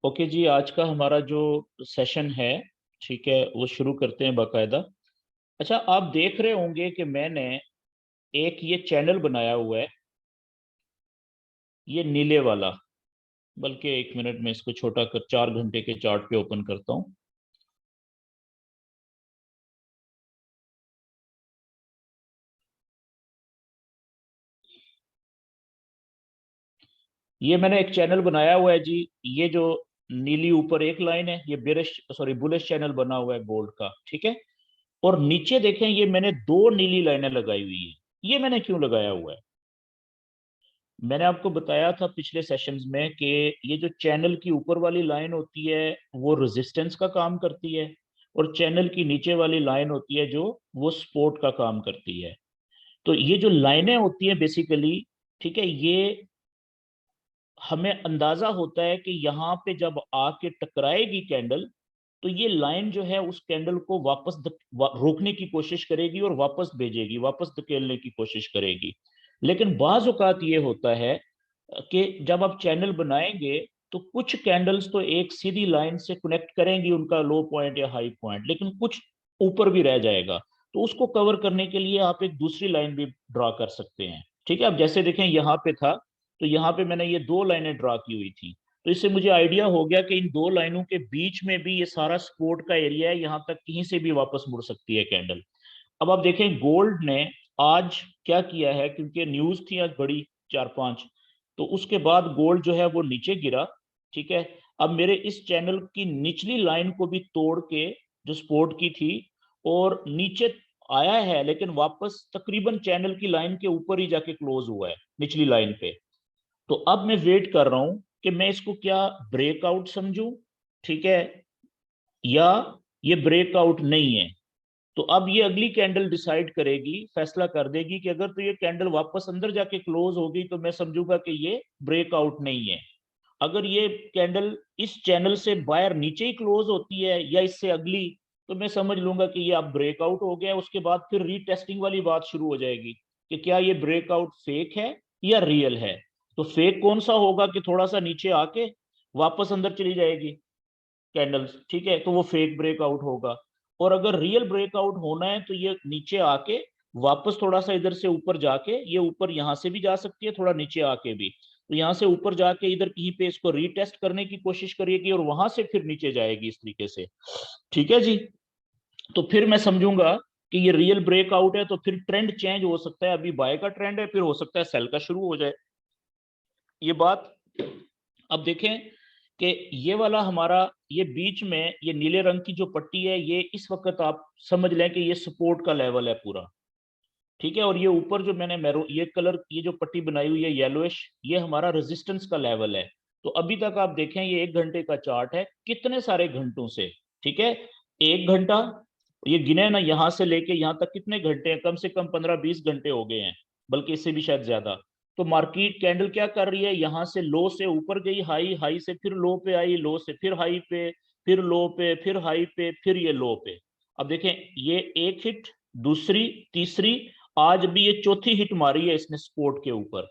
Okay जी, आज का हमारा जो सेशन है, ठीक है, वो शुरू करते हैं बाकायदा। अच्छा, आप देख रहे होंगे कि मैंने एक ये चैनल बनाया हुआ है, ये नीले वाला। बल्कि एक मिनट में इसको छोटा कर 4 घंटे के चार्ट पे ओपन करता हूँ। ये मैंने एक चैनल बनाया हुआ है जी। ये जो नीली ऊपर एक लाइन है, ये बेरिश सॉरी बुलिश चैनल बना हुआ है गोल्ड का, ठीक है। और नीचे देखें, ये मैंने दो नीली लाइनें लगाई हुई है। ये मैंने क्यों लगाया हुआ है? मैंने आपको बताया था पिछले सेशंस में कि ये जो चैनल की ऊपर वाली लाइन होती है वो रेजिस्टेंस का काम करती है, और चैनल की नीचे वाली लाइन होती है जो वो सपोर्ट का काम करती है। तो ये जो लाइनें होती हैं बेसिकली, ठीक है, ये हमें अंदाजा होता है कि यहाँ पे जब आके टकराएगी कैंडल, तो ये लाइन जो है उस कैंडल को रोकने की कोशिश करेगी और वापस भेजेगी, वापस धकेलने की कोशिश करेगी। लेकिन बाज औकात ये होता है कि जब आप चैनल बनाएंगे तो कुछ कैंडल्स तो एक सीधी लाइन से कनेक्ट करेंगी उनका लो पॉइंट या हाई पॉइंट, लेकिन कुछ ऊपर भी रह जाएगा। तो उसको कवर करने के लिए आप एक दूसरी लाइन भी ड्रा कर सकते हैं, ठीक है। अब जैसे देखें, यहाँ पे था, तो यहाँ पे मैंने ये दो लाइनें ड्रा की हुई थी। तो इससे मुझे आइडिया हो गया कि इन दो लाइनों के बीच में भी ये सारा सपोर्ट का एरिया है, यहाँ तक कहीं से भी वापस मुड़ सकती है कैंडल। अब आप देखें गोल्ड ने आज क्या किया है, क्योंकि न्यूज थी आज बड़ी, 4-5, तो उसके बाद गोल्ड जो है वो नीचे गिरा, ठीक है। अब मेरे इस चैनल की निचली लाइन को भी तोड़ के, जो सपोर्ट की थी, और नीचे आया है, लेकिन वापस तकरीबन चैनल की लाइन के ऊपर ही जाके क्लोज हुआ है निचली लाइन पे। तो अब मैं वेट कर रहा हूं कि मैं इसको क्या ब्रेकआउट समझूं, ठीक है, या ये ब्रेकआउट नहीं है। तो अब ये अगली कैंडल डिसाइड करेगी, फैसला कर देगी कि अगर तो ये कैंडल वापस अंदर जाके क्लोज होगी तो मैं समझूंगा कि ये ब्रेकआउट नहीं है। अगर ये कैंडल इस चैनल से बाहर नीचे ही क्लोज होती है या इससे अगली, तो मैं समझ लूंगा कि ये अब ब्रेकआउट हो गया। उसके बाद फिर रीटेस्टिंग वाली बात शुरू हो जाएगी कि क्या ये ब्रेकआउट फेक है या रियल है। तो फेक कौन सा होगा कि थोड़ा सा नीचे आके वापस अंदर चली जाएगी कैंडल्स, ठीक है, तो वो फेक ब्रेकआउट होगा। और अगर रियल ब्रेकआउट होना है तो ये नीचे आके वापस थोड़ा सा इधर से ऊपर जाके, ये ऊपर यहां से भी जा सकती है, थोड़ा नीचे आके भी, तो यहां से ऊपर जाके इधर कहीं पे इसको रीटेस्ट करने की कोशिश करेगी और वहां से फिर नीचे जाएगी इस तरीके से, ठीक है जी। तो फिर मैं समझूंगा कि ये रियल ब्रेकआउट है, तो फिर ट्रेंड चेंज हो सकता है। अभी बाय का ट्रेंड है, फिर हो सकता है सेल का शुरू हो जाए, ये बात। अब देखें कि ये वाला हमारा, ये बीच में ये नीले रंग की जो पट्टी है, ये इस वक्त आप समझ लें कि ये सपोर्ट का लेवल है पूरा, ठीक है। और ये ऊपर जो मैंने मैरून ये कलर, ये जो पट्टी बनाई हुई है येलोइश, ये हमारा रेजिस्टेंस का लेवल है। तो अभी तक आप देखें, ये 1 घंटे का चार्ट है, कितने सारे घंटों से, ठीक है, 1 घंटा, ये गिने ना, यहाँ से लेके यहाँ तक कितने घंटे हैं, कम से कम 15-20 घंटे हो गए हैं, बल्कि इससे भी शायद ज्यादा। तो मार्केट कैंडल क्या कर रही है, यहाँ से लो से ऊपर गई, हाई, हाई से फिर लो पे आई, लो से फिर हाई पे, फिर लो पे, फिर हाई पे, फिर ये लो पे। अब देखें, ये एक हिट, दूसरी, तीसरी, आज भी ये चौथी हिट मारी है इसने सपोर्ट के ऊपर।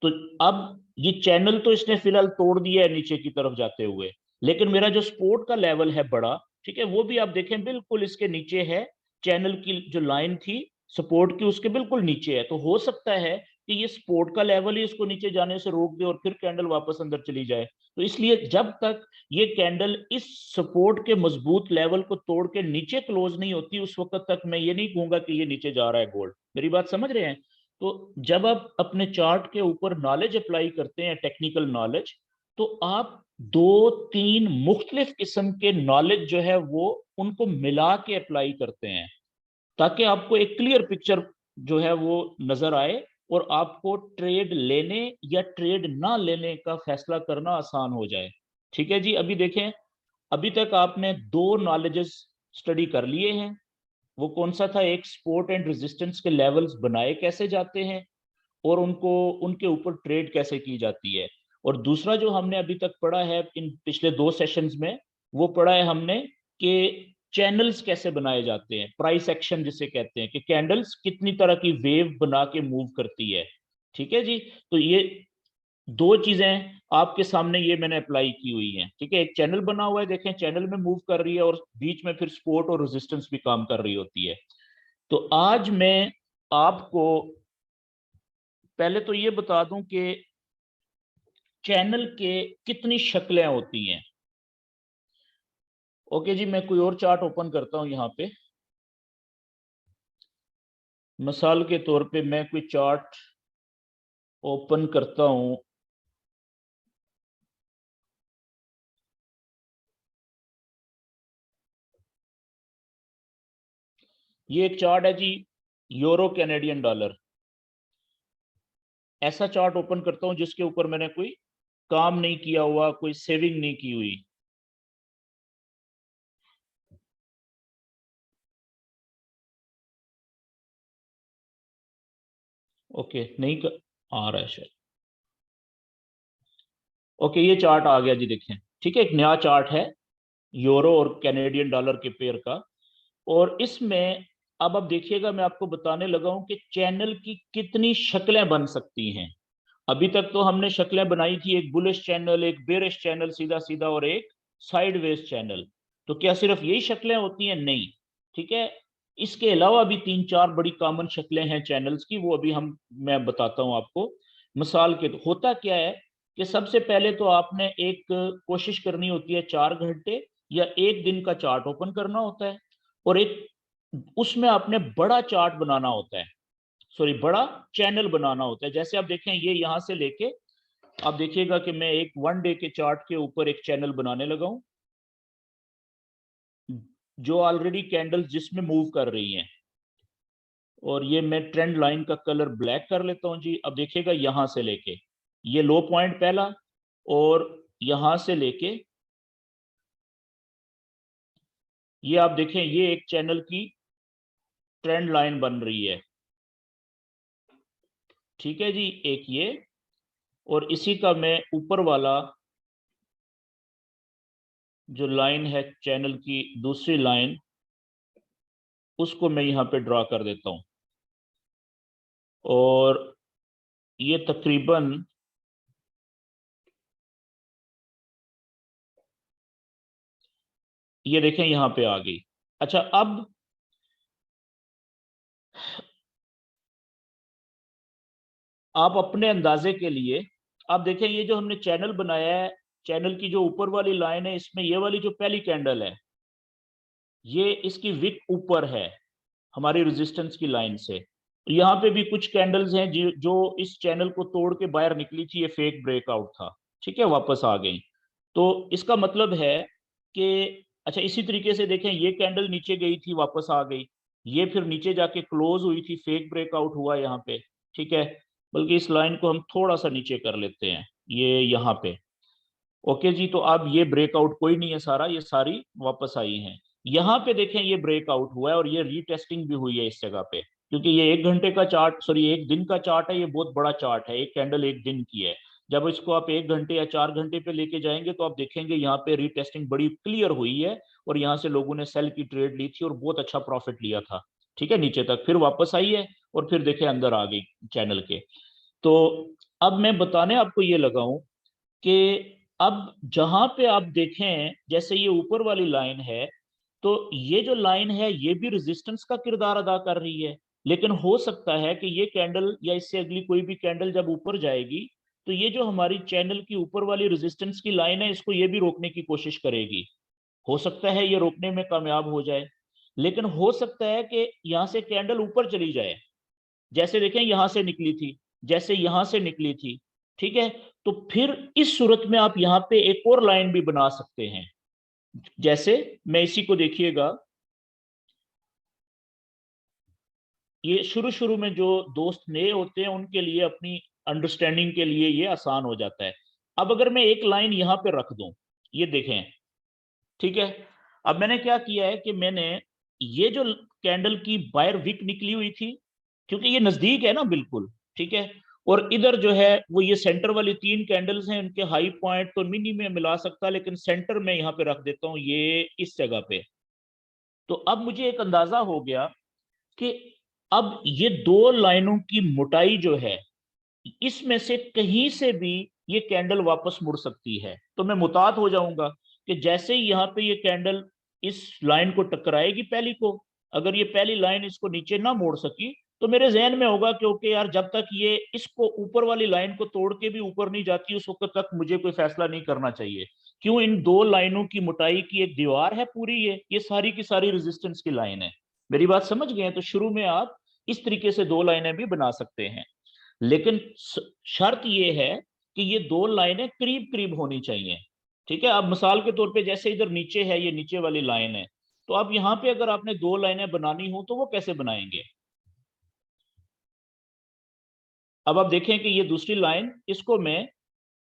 तो अब ये चैनल तो इसने फिलहाल तोड़ दिया है नीचे की तरफ जाते हुए, लेकिन मेरा जो सपोर्ट का लेवल है बड़ा, ठीक है, वो भी आप देखें बिल्कुल इसके नीचे है। चैनल की जो लाइन थी सपोर्ट की, उसके बिल्कुल नीचे है। तो हो सकता है कि ये सपोर्ट का लेवल ही इसको नीचे जाने से रोक दे और फिर कैंडल वापस अंदर चली जाए। तो इसलिए जब तक ये कैंडल इस सपोर्ट के मजबूत लेवल को तोड़ के नीचे क्लोज नहीं होती, उस वक्त तक मैं ये नहीं कहूंगा कि ये नीचे जा रहा है गोल्ड। मेरी बात समझ रहे हैं? तो जब आप अपने चार्ट के ऊपर नॉलेज अप्लाई करते हैं, टेक्निकल नॉलेज, तो आप 2-3 मुख्तलिफ किस्म के नॉलेज जो है वो उनको मिला के अप्लाई करते हैं, ताकि आपको एक क्लियर पिक्चर जो है वो नजर आए और आपको ट्रेड लेने या ट्रेड ना लेने का फैसला करना आसान हो जाए, ठीक है जी। अभी देखें, अभी तक आपने दो नॉलेजेस स्टडी कर लिए हैं। वो कौन सा था? एक, सपोर्ट एंड रेजिस्टेंस के लेवल्स बनाए कैसे जाते हैं और उनको, उनके ऊपर ट्रेड कैसे की जाती है। और दूसरा जो हमने अभी तक पढ़ा है इन पिछले 2 सेशंस में, वो पढ़ा है हमने कि चैनल्स कैसे बनाए जाते हैं, प्राइस एक्शन जिसे कहते हैं, कि कैंडल्स कितनी तरह की वेव बना के मूव करती है, ठीक है जी। तो ये दो चीजें आपके सामने ये मैंने अप्लाई की हुई हैं, ठीक है। एक चैनल बना हुआ है, देखें चैनल में मूव कर रही है और बीच में फिर सपोर्ट और रेजिस्टेंस भी काम कर रही होती है। तो आज मैं आपको पहले तो ये बता दूं कि चैनल के कितनी शक्लें होती हैं। ओके जी, मैं कोई और चार्ट ओपन करता हूं यहाँ पे। मिसाल के तौर पे मैं कोई चार्ट ओपन करता हूं। ये एक चार्ट है जी, यूरो कैनेडियन डॉलर। ऐसा चार्ट ओपन करता हूं जिसके ऊपर मैंने कोई काम नहीं किया हुआ, कोई सेविंग नहीं की हुई। ओके, नहीं आ रहा है शायद। ओके, ये चार्ट आ गया जी, देखें। ठीक है, एक नया चार्ट है यूरो और कैनेडियन डॉलर के पेयर का। और इसमें अब आप देखिएगा, मैं आपको बताने लगा हूं कि चैनल की कितनी शक्लें बन सकती हैं। अभी तक तो हमने शक्लें बनाई थी, एक बुलिश चैनल, एक बेरिश चैनल सीधा सीधा, और एक साइडवेज चैनल। तो क्या सिर्फ यही शक्लें होती हैं? नहीं, ठीक है। इसके अलावा भी तीन चार बड़ी कॉमन शक्लें हैं चैनल्स की, वो अभी मैं बताता हूं आपको। मिसाल के तो होता क्या है कि सबसे पहले तो आपने एक कोशिश करनी होती है 4 घंटे या एक दिन का चार्ट ओपन करना होता है, और एक उसमें आपने बड़ा चार्ट बनाना होता है, सॉरी बड़ा चैनल बनाना होता है। जैसे आप देखें, ये यहां से लेके आप देखिएगा कि मैं एक 1 डे के चार्ट के ऊपर एक चैनल बनाने लगा हूं, जो ऑलरेडी कैंडल्स जिसमें मूव कर रही हैं। और ये मैं ट्रेंड लाइन का कलर ब्लैक कर लेता हूं जी। अब देखिएगा, यहां से लेके ये लो पॉइंट पहला, और यहां से लेके ये आप देखें, ये एक चैनल की ट्रेंड लाइन बन रही है, ठीक है जी, एक ये। और इसी का मैं ऊपर वाला जो लाइन है चैनल की दूसरी लाइन, उसको मैं यहां पे ड्रा कर देता हूं। और ये तकरीबन ये देखें यहां पे आ गई। अच्छा, अब आप अपने अंदाजे के लिए आप देखें, ये जो हमने चैनल बनाया है, चैनल की जो ऊपर वाली लाइन है, इसमें ये वाली जो पहली कैंडल है, ये इसकी विक ऊपर है हमारी रेजिस्टेंस की लाइन से। तो यहाँ पे भी कुछ कैंडल्स हैं जो इस चैनल को तोड़ के बाहर निकली थी, ये फेक ब्रेकआउट था, ठीक है, वापस आ गई। तो इसका मतलब है कि अच्छा, इसी तरीके से देखें, ये कैंडल नीचे गई थी, वापस आ गई। ये फिर नीचे जाके क्लोज हुई थी, फेक ब्रेकआउट हुआ यहाँ पे, ठीक है। बल्कि इस लाइन को हम थोड़ा सा नीचे कर लेते हैं, ये यहाँ पे। ओके जी, तो अब ये ब्रेकआउट कोई नहीं है, सारा ये सारी वापस आई हैं। यहाँ पे देखें, ये ब्रेकआउट हुआ है और ये रीटेस्टिंग भी हुई है इस जगह पे, क्योंकि ये 1 घंटे का चार्ट, सॉरी एक दिन का चार्ट है, ये बहुत बड़ा चार्ट है, एक कैंडल एक दिन की है। जब इसको आप 1 घंटे या 4 घंटे पे लेके जाएंगे तो आप देखेंगे यहाँ पे रीटेस्टिंग बड़ी क्लियर हुई है, और यहाँ से लोगों ने सेल की ट्रेड ली थी और बहुत अच्छा प्रॉफिट लिया था, ठीक है, नीचे तक फिर वापस आई है, और फिर देखे अंदर आ गई चैनल के। तो अब मैं बताने आपको ये लगाऊं कि अब जहां पे आप देखें, जैसे ये ऊपर वाली लाइन है, तो ये जो लाइन है ये भी रेजिस्टेंस का किरदार अदा कर रही है। लेकिन हो सकता है कि ये कैंडल या इससे अगली कोई भी कैंडल जब ऊपर जाएगी, तो ये जो हमारी चैनल की ऊपर वाली रेजिस्टेंस की लाइन है, इसको ये भी रोकने की कोशिश करेगी। हो सकता है ये रोकने में कामयाब हो जाए, लेकिन हो सकता है कि यहां से कैंडल ऊपर चली जाए, जैसे देखें यहां से निकली थी, जैसे यहां से निकली थी, ठीक है। तो फिर इस सूरत में आप यहां पे एक और लाइन भी बना सकते हैं। जैसे मैं इसी को देखिएगा, ये शुरू शुरू में जो दोस्त नए होते हैं उनके लिए, अपनी अंडरस्टैंडिंग के लिए ये आसान हो जाता है। अब अगर मैं एक लाइन यहां पे रख दूं, ये देखें, ठीक है। अब मैंने क्या किया है कि मैंने ये जो कैंडल की बायर विक निकली हुई थी, क्योंकि ये नजदीक है ना बिल्कुल, ठीक है। और इधर जो है वो ये सेंटर वाली तीन कैंडल्स हैं, उनके हाई पॉइंट तो मिनी में मिला सकता, लेकिन सेंटर में यहाँ पे रख देता हूँ, ये इस जगह पे। तो अब मुझे एक अंदाजा हो गया कि अब ये दो लाइनों की मोटाई जो है, इसमें से कहीं से भी ये कैंडल वापस मुड़ सकती है। तो मैं मुतात हो जाऊंगा कि जैसे ही यहाँ पे ये कैंडल इस लाइन को टकराएगी पहली को, अगर ये पहली लाइन इसको नीचे ना मोड़ सकी तो मेरे जहन में होगा कि ओके यार, जब तक ये इसको ऊपर वाली लाइन को तोड़ के भी ऊपर नहीं जाती उस वक्त तक मुझे कोई फैसला नहीं करना चाहिए। क्यों? इन दो लाइनों की मोटाई की एक दीवार है पूरी, ये सारी की सारी रेजिस्टेंस की लाइन है। मेरी बात समझ गए? तो शुरू में आप इस तरीके से दो लाइनें भी बना सकते हैं, लेकिन शर्त ये है कि ये दो लाइनें करीब करीब होनी चाहिए। ठीक है, अब मिसाल के तौर पे जैसे इधर नीचे है, ये नीचे वाली लाइन है, तो अब यहाँ पे अगर आपने दो लाइनें बनानी हो तो वो कैसे बनाएंगे? अब आप देखें कि ये दूसरी लाइन, इसको मैं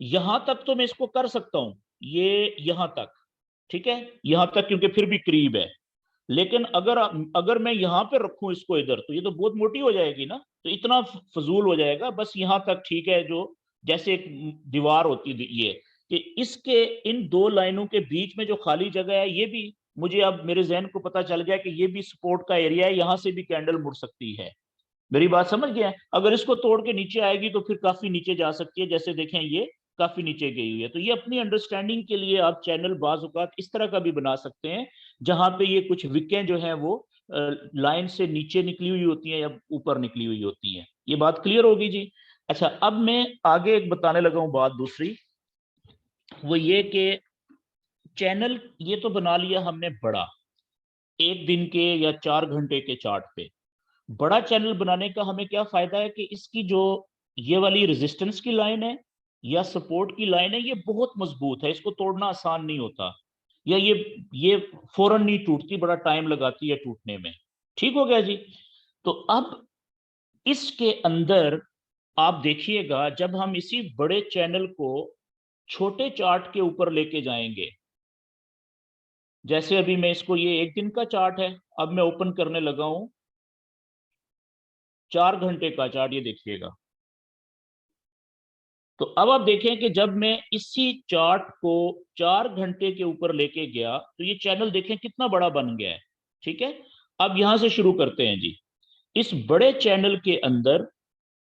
यहां तक तो मैं इसको कर सकता हूं, ये यहां तक, ठीक है, यहां तक क्योंकि फिर भी करीब है। लेकिन अगर अगर मैं यहां पे रखूं इसको इधर, तो ये तो बहुत मोटी हो जाएगी ना, तो इतना फजूल हो जाएगा। बस यहां तक ठीक है, जो जैसे एक दीवार होती है ये, कि इसके इन दो लाइनों के बीच में जो खाली जगह है, ये भी मुझे अब मेरे जहन को पता चल गया कि ये भी सपोर्ट का एरिया है, यहां से भी कैंडल मुड़ सकती है। मेरी बात समझ गए? अगर इसको तोड़ के नीचे आएगी तो फिर काफी नीचे जा सकती है, जैसे देखें ये काफी नीचे गई हुई है। तो ये अपनी अंडरस्टैंडिंग के लिए आप चैनल बाज औकात इस तरह का भी बना सकते हैं, जहां पे ये कुछ विकें जो हैं वो लाइन से नीचे निकली हुई होती हैं या ऊपर निकली हुई होती हैं। ये बात क्लियर होगी जी? अच्छा, अब मैं आगे एक बताने लगा हूं बात दूसरी, वो ये कि चैनल ये तो बना लिया हमने बड़ा, एक दिन के या 4 घंटे के चार्ट पे। बड़ा चैनल बनाने का हमें क्या फायदा है कि इसकी जो ये वाली रेजिस्टेंस की लाइन है या सपोर्ट की लाइन है, ये बहुत मजबूत है, इसको तोड़ना आसान नहीं होता, या ये फौरन नहीं टूटती, बड़ा टाइम लगाती है टूटने में। ठीक हो गया जी? तो अब इसके अंदर आप देखिएगा, जब हम इसी बड़े चैनल को छोटे चार्ट के ऊपर लेके जाएंगे, जैसे अभी मैं इसको, ये एक दिन का चार्ट है, अब मैं ओपन करने लगा हूं 4 घंटे का चार्ट, ये देखिएगा। तो अब आप देखें कि जब मैं इसी चार्ट को 4 घंटे के ऊपर लेके गया तो ये चैनल देखें कितना बड़ा बन गया है। ठीक है, अब यहां से शुरू करते हैं जी। इस बड़े चैनल के अंदर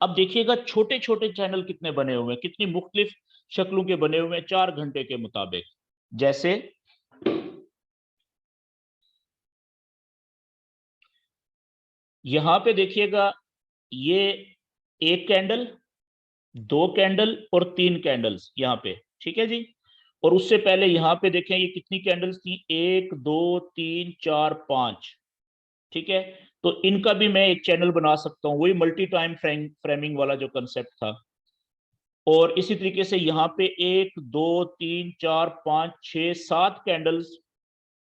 अब देखिएगा छोटे छोटे चैनल कितने बने हुए हैं, कितनी मुख्तलिफ शक्लों के बने हुए हैं 4 घंटे के मुताबिक। जैसे यहां पे देखिएगा, ये एक कैंडल, दो कैंडल और तीन कैंडल्स यहाँ पे। ठीक है जी? और उससे पहले यहाँ पे देखें ये कितनी कैंडल्स थी, 1 2 3 4 5। ठीक है, तो इनका भी मैं एक चैनल बना सकता हूँ, वही मल्टी टाइम फ्रेमिंग वाला जो कंसेप्ट था। और इसी तरीके से यहाँ पे 1 2 3 4 5 6 7 कैंडल्स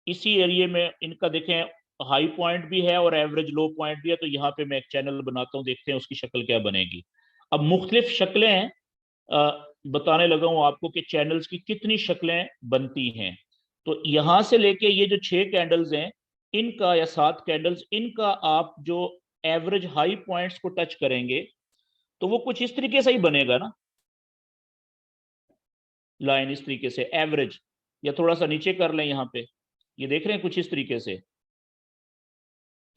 इसी एरिया में, इनका देखें हाई पॉइंट भी है और एवरेज लो पॉइंट भी है। तो यहाँ पे मैं एक चैनल बनाता हूँ, देखते हैं उसकी शक्ल क्या बनेगी। अब मुख्तलिफ शक्लें हैं, बताने लगा हूं आपको कि चैनल्स की कितनी शक्लें बनती हैं। तो यहां से लेके ये जो 6 कैंडल्स हैं इनका, या 7 कैंडल्स, इनका आप जो एवरेज हाई पॉइंट्स को टच करेंगे तो वो कुछ इस तरीके से ही बनेगा ना, लाइन इस तरीके से एवरेज, या थोड़ा सा नीचे कर लें यहाँ पे, ये देख रहे हैं कुछ इस तरीके से।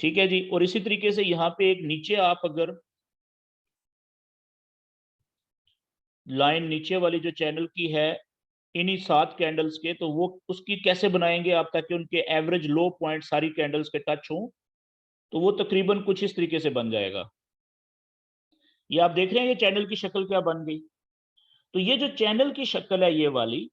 ठीक है जी? और इसी तरीके से यहाँ पे एक नीचे आप अगर लाइन नीचे वाली जो चैनल की है इन्हीं 7 कैंडल्स के, तो वो उसकी कैसे बनाएंगे आप, ताकि उनके एवरेज लो पॉइंट सारी कैंडल्स के टच हों, तो वो तकरीबन कुछ इस तरीके से बन जाएगा। ये आप देख रहे हैं ये चैनल की शक्ल क्या बन गई। तो ये जो चैनल की शक्ल है ये वाली,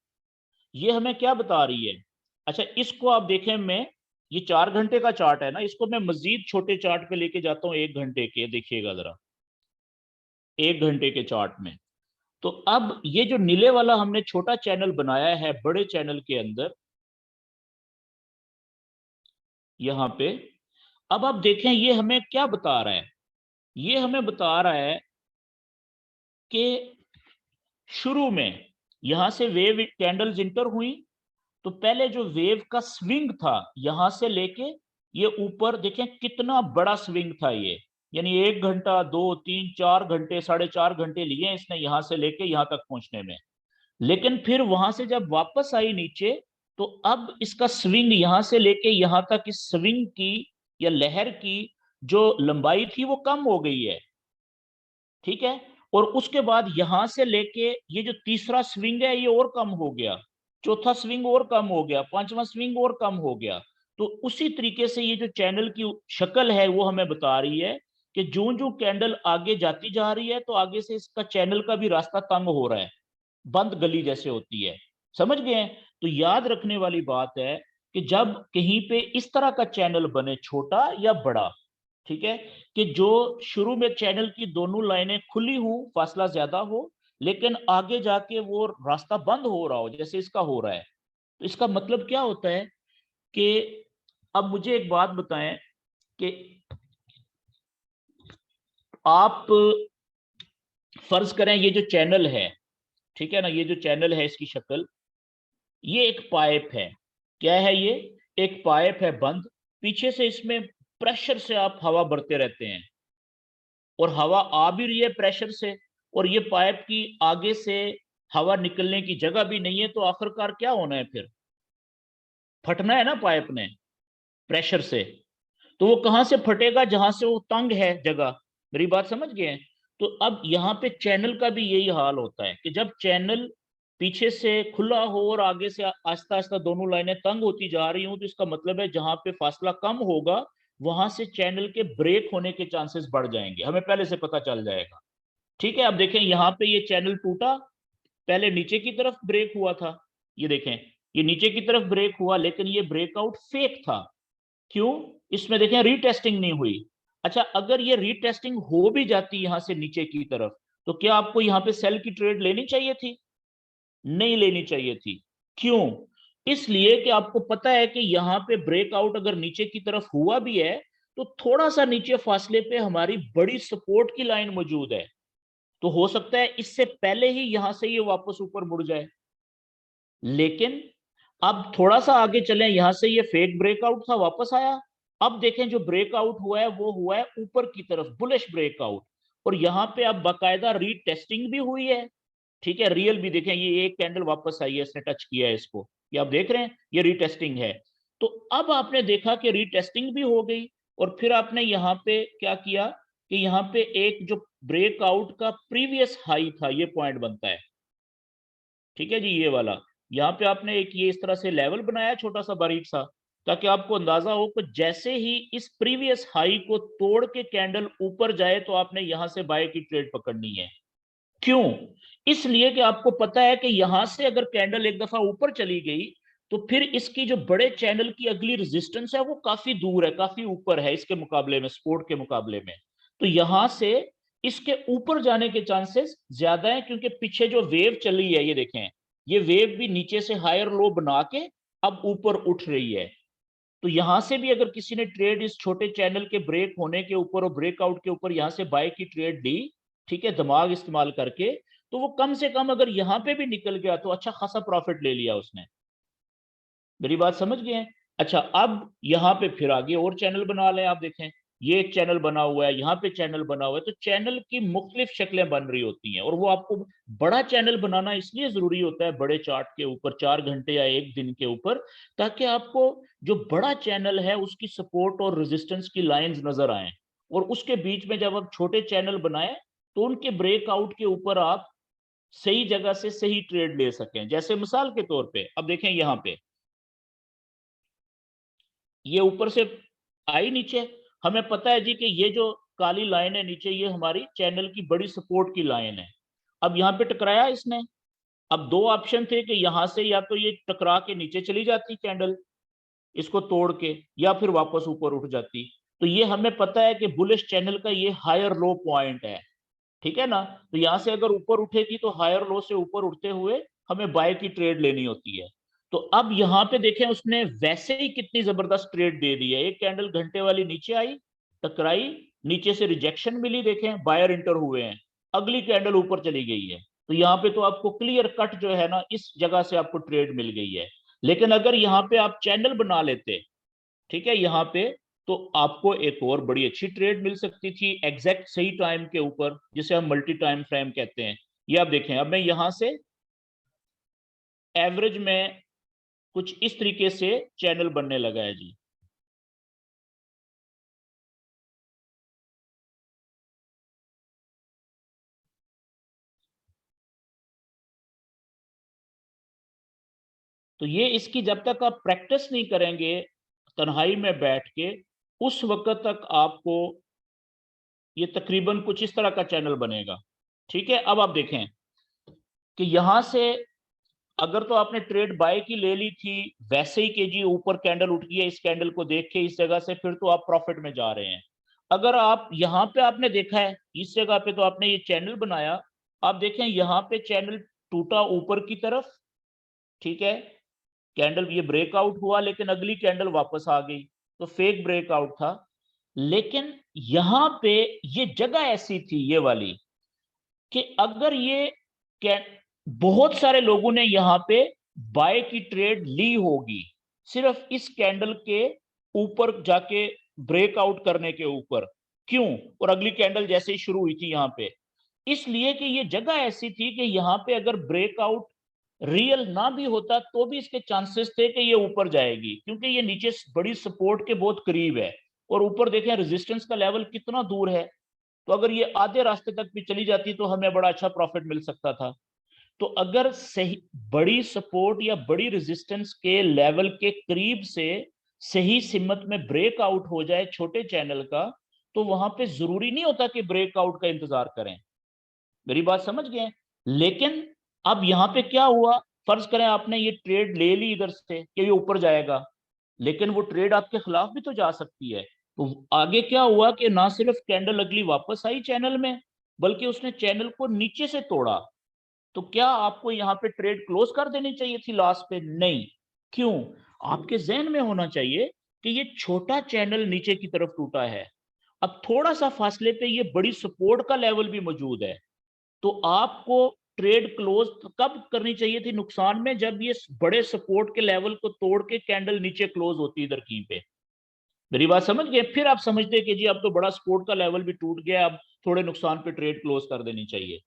ये हमें क्या बता रही है? अच्छा, इसको आप देखें, मैं ये 4 घंटे का चार्ट है ना, इसको मैं मजीद छोटे चार्ट पे लेके जाता हूँ 1 घंटे के, देखिएगा जरा 1 घंटे के चार्ट में। तो अब ये जो नीले वाला हमने छोटा चैनल बनाया है बड़े चैनल के अंदर, यहां पे, अब आप देखें ये हमें क्या बता रहा है? ये हमें बता रहा है कि शुरू में यहां से वेव कैंडल्स इंटर हुई, तो पहले जो वेव का स्विंग था यहां से लेके ये ऊपर, देखें कितना बड़ा स्विंग था ये, यानी 1 घंटा, 2 3 4 घंटे, 4.5 घंटे लिए इसने यहां से लेके यहां तक पहुंचने में। लेकिन फिर वहां से जब वापस आई नीचे, तो अब इसका स्विंग यहां से लेके यहां तक, इस स्विंग की या लहर की जो लंबाई थी वो कम हो गई है। ठीक है, और उसके बाद यहां से लेके ये जो तीसरा स्विंग है ये और कम हो गया, चौथा स्विंग और कम हो गया, पांचवा स्विंग और कम हो गया। तो उसी तरीके से ये जो चैनल की शक्ल है वो हमें बता रही है कि जो जो कैंडल आगे जाती जा रही है तो आगे से इसका चैनल का भी रास्ता तंग हो रहा है, बंद गली जैसे होती है। समझ गए हैं? तो याद रखने वाली बात है कि जब कहीं पे इस तरह का चैनल बने, छोटा या बड़ा, ठीक है, कि जो शुरू में चैनल की दोनों लाइनें खुली हो, फासला ज्यादा हो, लेकिन आगे जाके वो रास्ता बंद हो रहा हो जैसे इसका हो रहा है, तो इसका मतलब क्या होता है कि अब मुझे एक बात बताएं कि आप फर्ज करें ये जो चैनल है, ठीक है ना, ये जो चैनल है इसकी शक्ल, ये एक पाइप है। क्या है ये? एक पाइप है बंद, पीछे से इसमें प्रेशर से आप हवा भरते रहते हैं और हवा आ भी रही है प्रेशर से, और ये पाइप की आगे से हवा निकलने की जगह भी नहीं है, तो आखिरकार क्या होना है फिर? फटना है ना पाइप ने प्रेशर से। तो वो कहां से फटेगा? जहां से वो तंग है जगह। मेरी बात समझ गए हैं? तो अब यहाँ पे चैनल का भी यही हाल होता है कि जब चैनल पीछे से खुला हो और आगे से आस्ता आस्ता दोनों लाइनें तंग होती जा रही हूं, तो इसका मतलब है जहां पे फासला कम होगा वहां से चैनल के ब्रेक होने के चांसेस बढ़ जाएंगे, हमें पहले से पता चल जाएगा। ठीक है, अब देखें यहाँ पे ये चैनल टूटा, पहले नीचे की तरफ ब्रेक हुआ था, ये देखें, ये नीचे की तरफ ब्रेक हुआ, लेकिन ये ब्रेकआउट फेक था। क्यों? इसमें देखें रीटेस्टिंग नहीं हुई। अच्छा, अगर ये रीटेस्टिंग हो भी जाती यहां से नीचे की तरफ, तो क्या आपको यहां पे सेल की ट्रेड लेनी चाहिए थी? नहीं लेनी चाहिए थी। क्यों? इसलिए कि आपको पता है कि यहां पे ब्रेकआउट अगर नीचे की तरफ हुआ भी है तो थोड़ा सा नीचे फासले पे हमारी बड़ी सपोर्ट की लाइन मौजूद है, तो हो सकता है इससे पहले ही यहां से ये वापस ऊपर मुड़ जाए। लेकिन अब थोड़ा सा आगे चलें, यहां से ये फेक ब्रेकआउट था, वापस आया। अब देखें जो ब्रेकआउट हुआ है वो हुआ है ऊपर की तरफ, बुलिश ब्रेकआउट, और यहां पे अब बाकायदा रीटेस्टिंग भी हुई है। ठीक है, रियल भी देखें, ये एक कैंडल वापस आई है, इसने टच किया है इसको, ये आप देख रहे हैं, ये रीटेस्टिंग है। तो अब आपने देखा कि रीटेस्टिंग भी हो गई, और फिर आपने यहाँ पे क्या किया कि यहाँ पे एक जो ब्रेकआउट का प्रीवियस हाई था, ये पॉइंट बनता है, ठीक है जी, ये वाला। यहाँ पे आपने एक ये इस तरह से लेवल बनाया छोटा सा बारीक सा, ताकि आपको अंदाजा हो कि जैसे ही इस प्रीवियस हाई को तोड़ के कैंडल ऊपर जाए तो आपने यहां से बाय की ट्रेड पकड़नी है। क्यों? इसलिए कि आपको पता है कि यहां से अगर कैंडल एक दफा ऊपर चली गई तो फिर इसकी जो बड़े चैनल की अगली रेजिस्टेंस है वो काफी दूर है, काफी ऊपर है इसके मुकाबले में, सपोर्ट के मुकाबले में। तो यहां से इसके ऊपर जाने के चांसेस ज्यादा है, क्योंकि पीछे जो वेव चली है, ये देखें, ये वेव भी नीचे से हायर लो बना के अब ऊपर उठ रही है। तो यहां से भी अगर किसी ने ट्रेड इस छोटे चैनल के ब्रेक होने के ऊपर और ब्रेकआउट के ऊपर यहां से बाय की ट्रेड ली, ठीक है, दिमाग इस्तेमाल करके, तो वो कम से कम अगर यहां पे भी निकल गया तो अच्छा खासा प्रॉफिट ले लिया उसने। मेरी बात समझ गए हैं? अच्छा, अब यहाँ पे फिर आगे और चैनल बना लें, आप देखें, ये एक चैनल बना हुआ है, यहाँ पे चैनल बना हुआ है, तो चैनल की मुख्तलिफ शक्लें बन रही होती हैं, और वो आपको बड़ा चैनल बनाना इसलिए जरूरी होता है बड़े चार्ट के ऊपर, 4 घंटे या एक दिन के ऊपर, ताकि आपको जो बड़ा चैनल है उसकी सपोर्ट और रेजिस्टेंस की लाइंस नजर आए, और उसके बीच में जब आप छोटे चैनल बनाए तो उनके ब्रेकआउट के ऊपर आप सही जगह से सही ट्रेड ले सकें। जैसे मिसाल के तौर पे अब देखें, यहाँ पे ये ऊपर से आई नीचे, हमें पता है जी कि ये जो काली लाइन है नीचे, ये हमारी चैनल की बड़ी सपोर्ट की लाइन है। अब यहाँ पे टकराया इसने, अब दो ऑप्शन थे कि यहां से या तो ये टकरा के नीचे चली जाती कैंडल इसको तोड़ के, या फिर वापस ऊपर उठ जाती। तो ये हमें पता है कि बुलिश चैनल का ये हायर लो पॉइंट है, ठीक है ना। तो यहां से अगर ऊपर उठेगी तो हायर लो से ऊपर उठते हुए हमें बाय की ट्रेड लेनी होती है। तो अब यहां पे देखें, उसने वैसे ही कितनी जबरदस्त ट्रेड दे दी है। एक कैंडल घंटे वाली नीचे आई, टकराई, नीचे से रिजेक्शन मिली, देखें बायर इंटर हुए हैं, अगली कैंडल ऊपर चली गई है। तो यहाँ पे तो आपको क्लियर कट जो है ना, इस जगह से आपको ट्रेड मिल गई है। लेकिन अगर यहाँ पे आप चैनल बना लेते, ठीक है, यहाँ पे, तो आपको एक और बड़ी अच्छी ट्रेड मिल सकती थी एग्जैक्ट सही टाइम के ऊपर, जिसे हम मल्टी टाइम फ्रेम कहते हैं। ये आप देखें, अब मैं यहां से एवरेज में कुछ इस तरीके से चैनल बनने लगा है जी। तो ये इसकी जब तक आप प्रैक्टिस नहीं करेंगे तन्हाई में बैठ के, उस वक्त तक आपको ये तकरीबन कुछ इस तरह का चैनल बनेगा। ठीक है, अब आप देखें कि यहां से अगर तो आपने ट्रेड बाय की ले ली थी, वैसे ही के जी ऊपर कैंडल उठ गई है, इस कैंडल को देख के इस जगह से, फिर तो आप प्रॉफिट में जा रहे हैं। अगर आप यहाँ पे आपने देखा है इस जगह पे, तो आपने ये चैनल बनाया, आप देखें यहाँ पे चैनल टूटा ऊपर की तरफ, ठीक है, कैंडल ये ब्रेकआउट हुआ, लेकिन अगली कैंडल वापस आ गई, तो फेक ब्रेकआउट था। लेकिन यहां पे ये जगह ऐसी थी ये वाली कि अगर ये बहुत सारे लोगों ने यहां पे बाय की ट्रेड ली होगी सिर्फ इस कैंडल के ऊपर जाके ब्रेकआउट करने के ऊपर। क्यों? और अगली कैंडल जैसे ही शुरू हुई थी यहां पे, इसलिए कि ये जगह ऐसी थी कि यहां पे अगर ब्रेकआउट रियल ना भी होता तो भी इसके चांसेस थे कि ये ऊपर जाएगी, क्योंकि ये नीचे बड़ी सपोर्ट के बहुत करीब है, और ऊपर देखें रेजिस्टेंस का लेवल कितना दूर है। तो अगर ये आधे रास्ते तक भी चली जाती तो हमें बड़ा अच्छा प्रॉफिट मिल सकता था। तो अगर सही बड़ी सपोर्ट या बड़ी रेजिस्टेंस के लेवल के करीब से सही सिमत में ब्रेकआउट हो जाए छोटे चैनल का, तो वहां पे जरूरी नहीं होता कि ब्रेकआउट का इंतजार करें। मेरी बात समझ गए? लेकिन अब यहां पे क्या हुआ, फर्ज करें आपने ये ट्रेड ले ली इधर से कि ये ऊपर जाएगा, लेकिन वो ट्रेड आपके खिलाफ भी तो जा सकती है। तो आगे क्या हुआ कि ना सिर्फ कैंडल अगली वापस आई चैनल में, बल्कि उसने चैनल को नीचे से तोड़ा। तो क्या आपको यहाँ पे ट्रेड क्लोज कर देनी चाहिए थी लास्ट पे? नहीं। क्यों? आपके जहन में होना चाहिए कि ये छोटा चैनल नीचे की तरफ टूटा है, अब थोड़ा सा फासले पे ये बड़ी सपोर्ट का लेवल भी मौजूद है। तो आपको ट्रेड क्लोज कब करनी चाहिए थी नुकसान में? जब ये बड़े सपोर्ट के लेवल को तोड़ के कैंडल नीचे क्लोज होती इधर की पे। मेरी बात समझ गए? फिर आप समझते कि जी अब तो बड़ा सपोर्ट का लेवल भी टूट गया, अब थोड़े नुकसान पे ट्रेड क्लोज कर देनी चाहिए।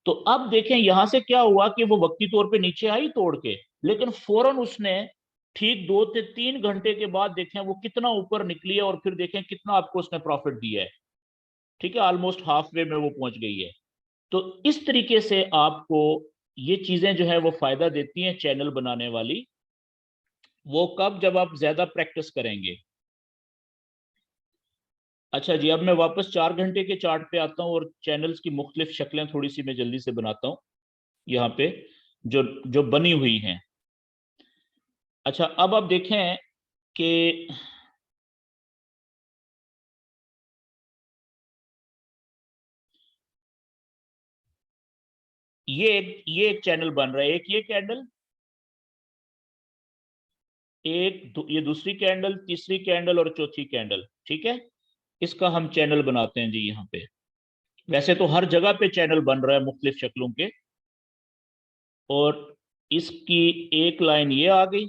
तो अब देखें यहां से क्या हुआ कि वो वक्ती तौर पे नीचे आई तोड़ के, लेकिन फौरन उसने ठीक 2 से 3 घंटे के बाद देखें वो कितना ऊपर निकली है, और फिर देखें कितना आपको उसने प्रॉफिट दिया है। ठीक है, ऑलमोस्ट हाफ वे में वो पहुंच गई है। तो इस तरीके से आपको ये चीजें जो है वो फायदा देती हैं चैनल बनाने वाली। वो कब? जब आप ज्यादा प्रैक्टिस करेंगे। अच्छा जी, अब मैं वापस 4 घंटे के चार्ट पे आता हूँ, और चैनल्स की मुख्तलिफ शक्लें थोड़ी सी मैं जल्दी से बनाता हूँ यहाँ पे, जो जो बनी हुई हैं। अच्छा, अब आप देखें कि ये एक चैनल बन रहा है, एक ये कैंडल, ये दूसरी कैंडल, तीसरी कैंडल और चौथी कैंडल। ठीक है, इसका हम चैनल बनाते हैं जी यहाँ पे। वैसे तो हर जगह पे चैनल बन रहा है मुख्तलिफ शक्लों के, और इसकी एक लाइन ये आ गई,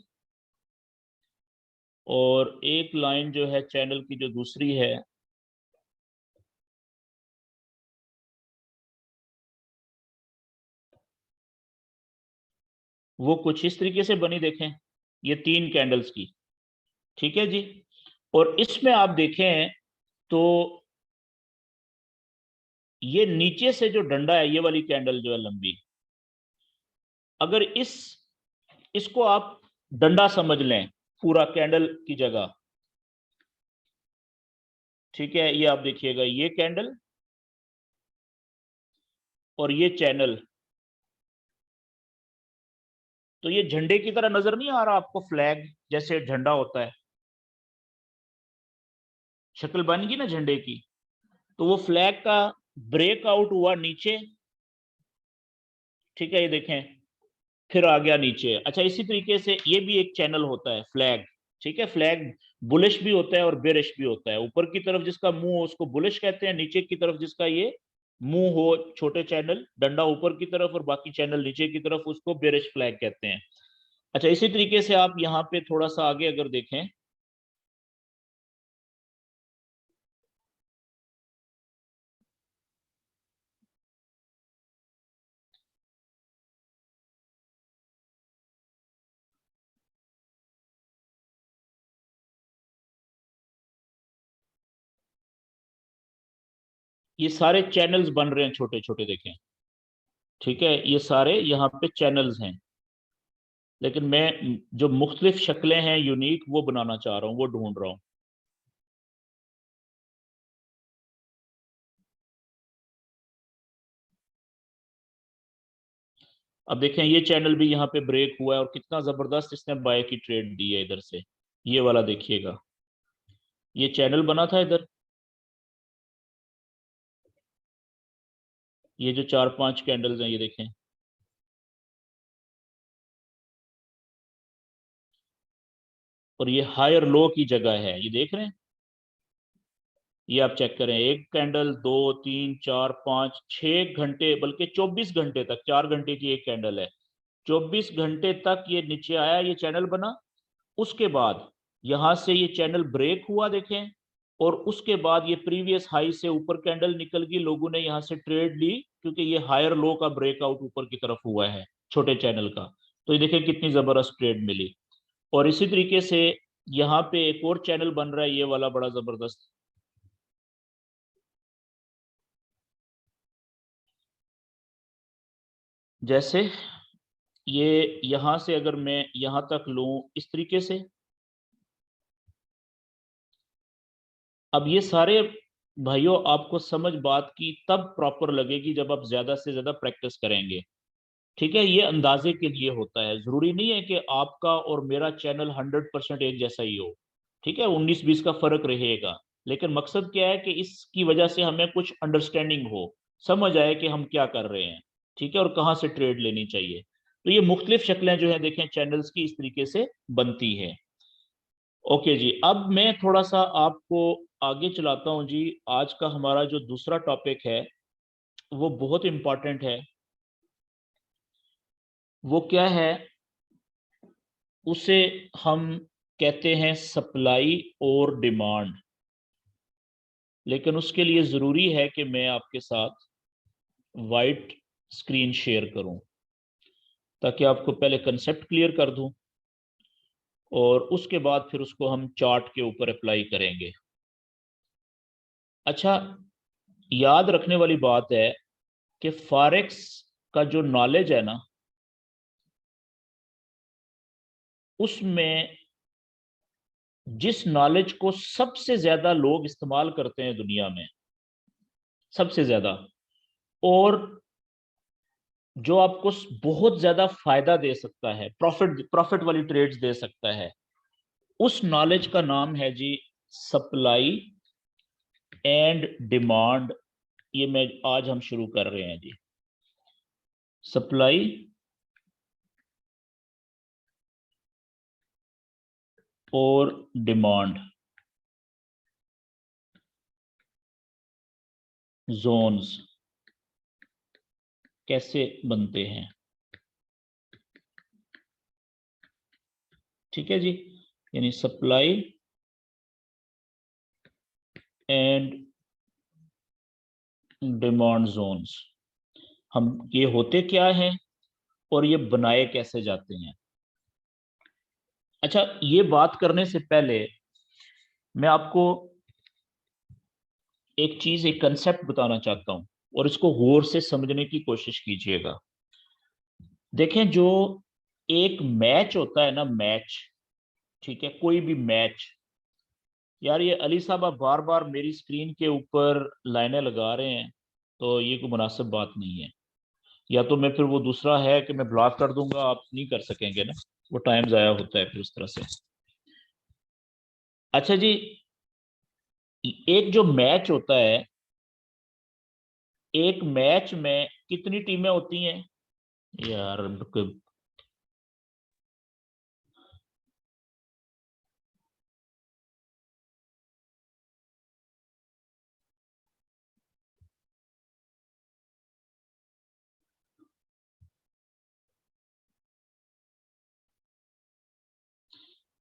और एक लाइन जो है चैनल की जो दूसरी है, वो कुछ इस तरीके से बनी, देखें ये 3 कैंडल्स की। ठीक है जी, और इसमें आप देखें तो ये नीचे से जो डंडा है, ये वाली कैंडल जो है लंबी, अगर इसको आप डंडा समझ लें पूरा कैंडल की जगह। ठीक है, ये आप देखिएगा, ये कैंडल और ये चैनल, तो ये झंडे की तरह नजर नहीं आ रहा आपको? फ्लैग जैसे झंडा होता है, शक्ल बन गई ना झंडे की। तो वो फ्लैग का ब्रेकआउट हुआ नीचे। ठीक है, ये देखें, फिर आ गया नीचे। अच्छा, इसी तरीके से ये भी एक चैनल होता है फ्लैग। ठीक है, फ्लैग बुलिश भी होता है और बेरिश भी होता है। ऊपर की तरफ जिसका मुंह हो उसको बुलिश कहते हैं, नीचे की तरफ जिसका ये मुंह हो, छोटे चैनल, डंडा ऊपर की तरफ और बाकी चैनल नीचे की तरफ, उसको बेरिश फ्लैग कहते हैं। अच्छा, इसी तरीके से आप यहाँ पे थोड़ा सा आगे अगर देखें, ये सारे चैनल्स बन रहे हैं छोटे छोटे, देखें। ठीक है, ये सारे यहाँ पे चैनल्स हैं। लेकिन मैं जो मुख्तलिफ शक्लें हैं यूनिक वो बनाना चाह रहा हूँ, वो ढूंढ रहा हूँ। अब देखें ये चैनल भी यहाँ पे ब्रेक हुआ है और कितना जबरदस्त इसने बाय की ट्रेड दी है इधर से। ये वाला देखिएगा, ये चैनल बना था इधर, ये जो 4-5 कैंडल्स हैं ये देखें, और ये हायर लो की जगह है, ये देख रहे हैं। ये आप चेक करें, एक कैंडल, 2, 3, 4, 5, 6 घंटे, बल्कि 24 घंटे तक, 4 घंटे की एक कैंडल है, 24 घंटे तक ये नीचे आया, ये चैनल बना। उसके बाद यहां से ये चैनल ब्रेक हुआ देखें, और उसके बाद ये प्रीवियस हाई से ऊपर कैंडल निकल गई, लोगों ने यहां से ट्रेड ली क्योंकि ये हायर लो का ब्रेकआउट ऊपर की तरफ हुआ है छोटे चैनल का। तो ये देखें कितनी जबरदस्त ट्रेड मिली। और इसी तरीके से यहाँ पे एक और चैनल बन रहा है, ये वाला बड़ा जबरदस्त। जैसे ये यहां से अगर मैं यहां तक लूं इस तरीके से, अब ये सारे भाइयों आपको समझ बात की तब प्रॉपर लगेगी जब आप ज्यादा से ज्यादा प्रैक्टिस करेंगे। ठीक है, ये अंदाजे के लिए होता है, जरूरी नहीं है कि आपका और मेरा चैनल 100% एक जैसा ही हो। ठीक है, 19-20 का फर्क रहेगा, लेकिन मकसद क्या है कि इसकी वजह से हमें कुछ अंडरस्टैंडिंग हो, समझ आए कि हम क्या कर रहे हैं। ठीक है, और कहाँ से ट्रेड लेनी चाहिए। तो ये मुख्तलिफ शक्लें जो है देखें चैनल्स की इस तरीके से बनती है। ओके जी, अब मैं थोड़ा सा आपको आगे चलाता हूँ जी। आज का हमारा जो दूसरा टॉपिक है वो बहुत इंपॉर्टेंट है। वो क्या है, उसे हम कहते हैं सप्लाई और डिमांड। लेकिन उसके लिए ज़रूरी है कि मैं आपके साथ वाइट स्क्रीन शेयर करूं, ताकि आपको पहले कंसेप्ट क्लियर कर दूं और उसके बाद फिर उसको हम चार्ट के ऊपर अप्लाई करेंगे। अच्छा, याद रखने वाली बात है कि फॉरेक्स का जो नॉलेज है ना, उसमें जिस नॉलेज को सबसे ज्यादा लोग इस्तेमाल करते हैं दुनिया में, सबसे ज्यादा, और जो आपको बहुत ज्यादा फायदा दे सकता है, प्रॉफिट प्रॉफिट वाली ट्रेड्स दे सकता है, उस नॉलेज का नाम है जी सप्लाई एंड डिमांड। ये मैं आज हम शुरू कर रहे हैं जी, सप्लाई और डिमांड जोन्स कैसे बनते हैं। ठीक है जी, यानी सप्लाई एंड डिमांड जोन्स, हम ये होते क्या हैं और ये बनाए कैसे जाते हैं। अच्छा, ये बात करने से पहले मैं आपको एक चीज, एक कंसेप्ट बताना चाहता हूं, और इसको गौर से समझने की कोशिश कीजिएगा। देखें, जो एक मैच होता है ना, मैच, ठीक है, कोई भी मैच। यार ये अली साहब आप बार बार मेरी स्क्रीन के ऊपर लाइनें लगा रहे हैं, तो ये कोई मुनासिब बात नहीं है। या तो मैं फिर वो दूसरा है कि मैं ब्लॉक कर दूंगा, आप नहीं कर सकेंगे ना, वो टाइम जाया होता है फिर उस तरह से। अच्छा जी, एक जो मैच होता है, एक मैच में कितनी टीमें होती हैं यार।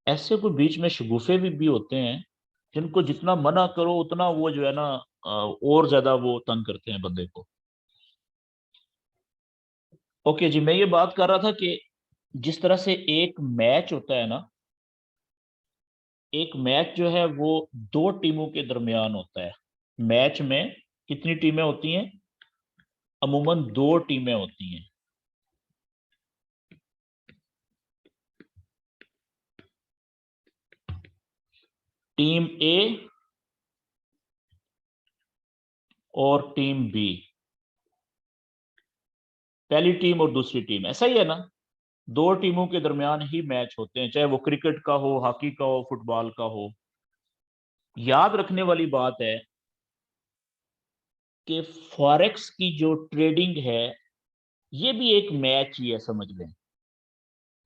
ऐसे कोई बीच में शगुफे भी होते हैं जिनको जितना मना करो उतना वो जो है ना, और ज्यादा वो तंग करते हैं बंदे को। ओके जी, मैं ये बात कर रहा था कि जिस तरह से एक मैच होता है ना, एक मैच जो है वो दो टीमों के दरमियान होता है। मैच में कितनी टीमें होती हैं, अमूमन दो टीमें होती हैं। टीम ए और टीम बी, पहली टीम और दूसरी टीम, ऐसा ही है ना। दो टीमों के दरमियान ही मैच होते हैं, चाहे वो क्रिकेट का हो, हॉकी का हो, फुटबॉल का हो। याद रखने वाली बात है कि फॉरेक्स की जो ट्रेडिंग है ये भी एक मैच ही है, समझ लें।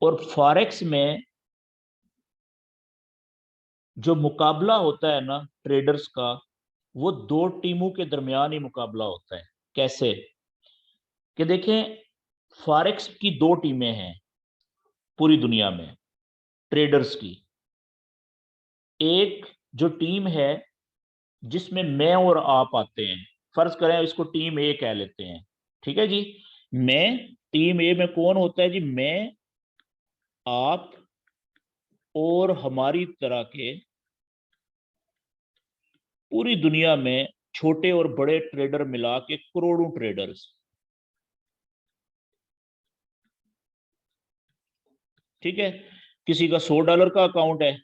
और फॉरेक्स में जो मुकाबला होता है ना ट्रेडर्स का, वो दो टीमों के दरमियान ही मुकाबला होता है। कैसे कि देखें, फॉरेक्स की दो टीमें हैं पूरी दुनिया में ट्रेडर्स की। एक जो टीम है जिसमें मैं और आप आते हैं, फर्ज करें इसको टीम ए कह लेते हैं, ठीक है जी। मैं, टीम ए में कौन होता है जी? मैं, आप और हमारी तरह के पूरी दुनिया में छोटे और बड़े ट्रेडर मिला के करोड़ों ट्रेडर्स, ठीक है। किसी का $100 का अकाउंट है,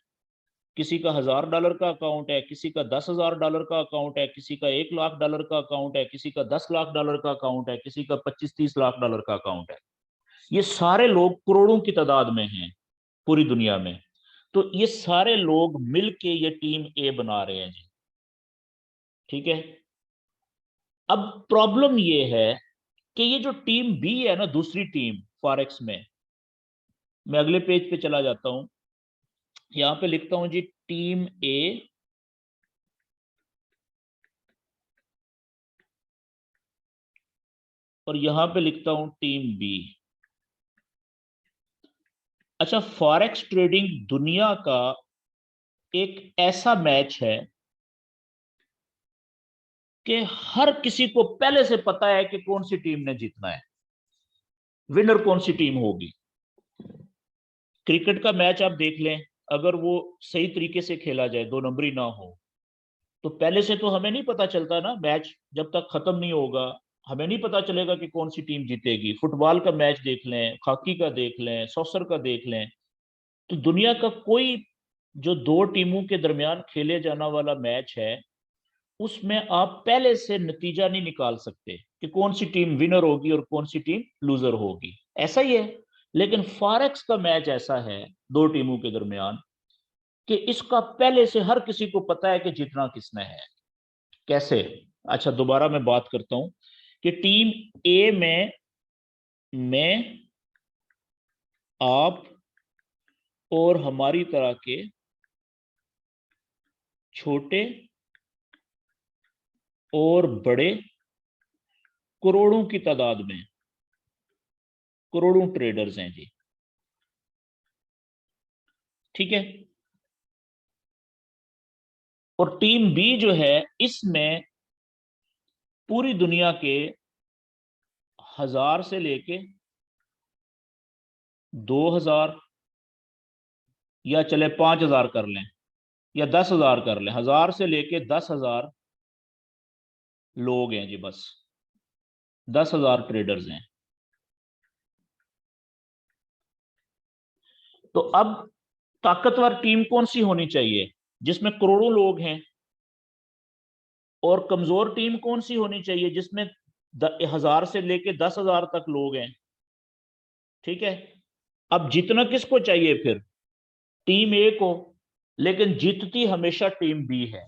किसी का $1000 का अकाउंट है, किसी का $10,000 का अकाउंट है, किसी का $1,00,000 का अकाउंट है, किसी का $10,00,000 का अकाउंट है, किसी का 25-30 लाख डॉलर का अकाउंट है। ये सारे लोग करोड़ों की तादाद में हैं पूरी दुनिया में। तो ये सारे लोग मिलके ये टीम ए बना रहे हैं जी, ठीक है। अब प्रॉब्लम ये है कि ये जो टीम बी है ना, दूसरी टीम फॉरेक्स में, मैं अगले पेज पे चला जाता हूं, यहां पे लिखता हूं जी टीम ए और यहां पे लिखता हूं टीम बी। अच्छा, फॉरेक्स ट्रेडिंग दुनिया का एक ऐसा मैच है कि हर किसी को पहले से पता है कि कौन सी टीम ने जीतना है, विनर कौन सी टीम होगी। क्रिकेट का मैच आप देख लें, अगर वो सही तरीके से खेला जाए, दो नंबरी ना हो, तो पहले से तो हमें नहीं पता चलता ना, मैच जब तक खत्म नहीं होगा हमें नहीं पता चलेगा कि कौन सी टीम जीतेगी। फुटबॉल का मैच देख लें, हॉकी का देख लें, सॉकर का देख लें, तो दुनिया का कोई जो दो टीमों के दरमियान खेले जाने वाला मैच है, उसमें आप पहले से नतीजा नहीं निकाल सकते कि कौन सी टीम विनर होगी और कौन सी टीम लूजर होगी, ऐसा ही है। लेकिन फॉरेक्स का मैच ऐसा है दो टीमों के दरमियान कि इसका पहले से हर किसी को पता है कि जीतना किसने है। कैसे? अच्छा, दोबारा मैं बात करता हूं कि टीम ए में मैं, आप और हमारी तरह के छोटे और बड़े करोड़ों की तादाद में करोड़ों ट्रेडर्स हैं जी, ठीक है। और टीम बी जो है, इसमें पूरी दुनिया के 1000 से लेके 2000, या चले 5000 कर लें, या 10,000 कर लें, 1000 से लेके 10,000 लोग हैं जी, बस 10,000 ट्रेडर्स हैं। तो अब ताकतवर टीम कौन सी होनी चाहिए जिसमें करोड़ों लोग हैं, और कमजोर टीम कौन सी होनी चाहिए जिसमें 1000 से लेके 10,000 तक लोग हैं, ठीक है। अब जीतना किसको चाहिए फिर? टीम ए को। लेकिन जीतती हमेशा टीम बी है।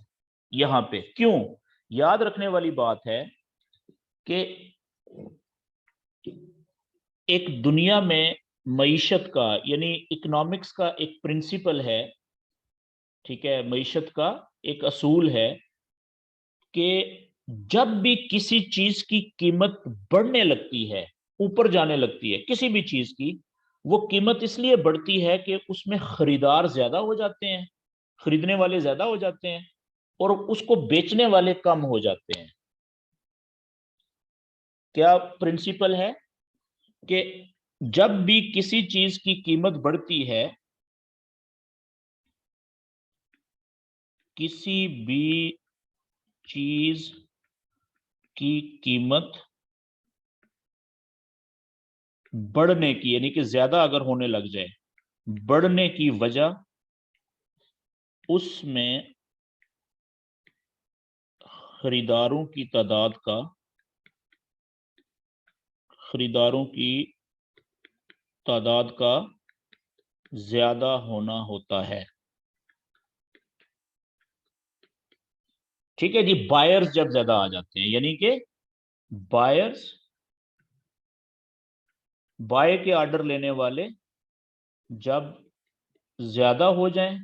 यहां पे क्यों? याद रखने वाली बात है कि एक दुनिया में मईशत का, यानी इकोनॉमिक्स का एक प्रिंसिपल है, ठीक है, मईशत का एक असूल है कि जब भी किसी चीज की कीमत बढ़ने लगती है, ऊपर जाने लगती है किसी भी चीज की, वो कीमत इसलिए बढ़ती है कि उसमें खरीदार ज्यादा हो जाते हैं, खरीदने वाले ज्यादा हो जाते हैं, और उसको बेचने वाले कम हो जाते हैं। क्या प्रिंसिपल है कि जब भी किसी चीज की कीमत बढ़ती है, किसी भी चीज की कीमत बढ़ने की, यानी कि ज्यादा अगर होने लग जाए, बढ़ने की वजह उसमें खरीदारों की तादाद का खरीदारों की तादाद का ज्यादा होना होता है। ठीक है जी, बायर्स जब ज्यादा आ जाते हैं, यानी कि बायर्स, बाय के ऑर्डर लेने वाले जब ज्यादा हो जाएं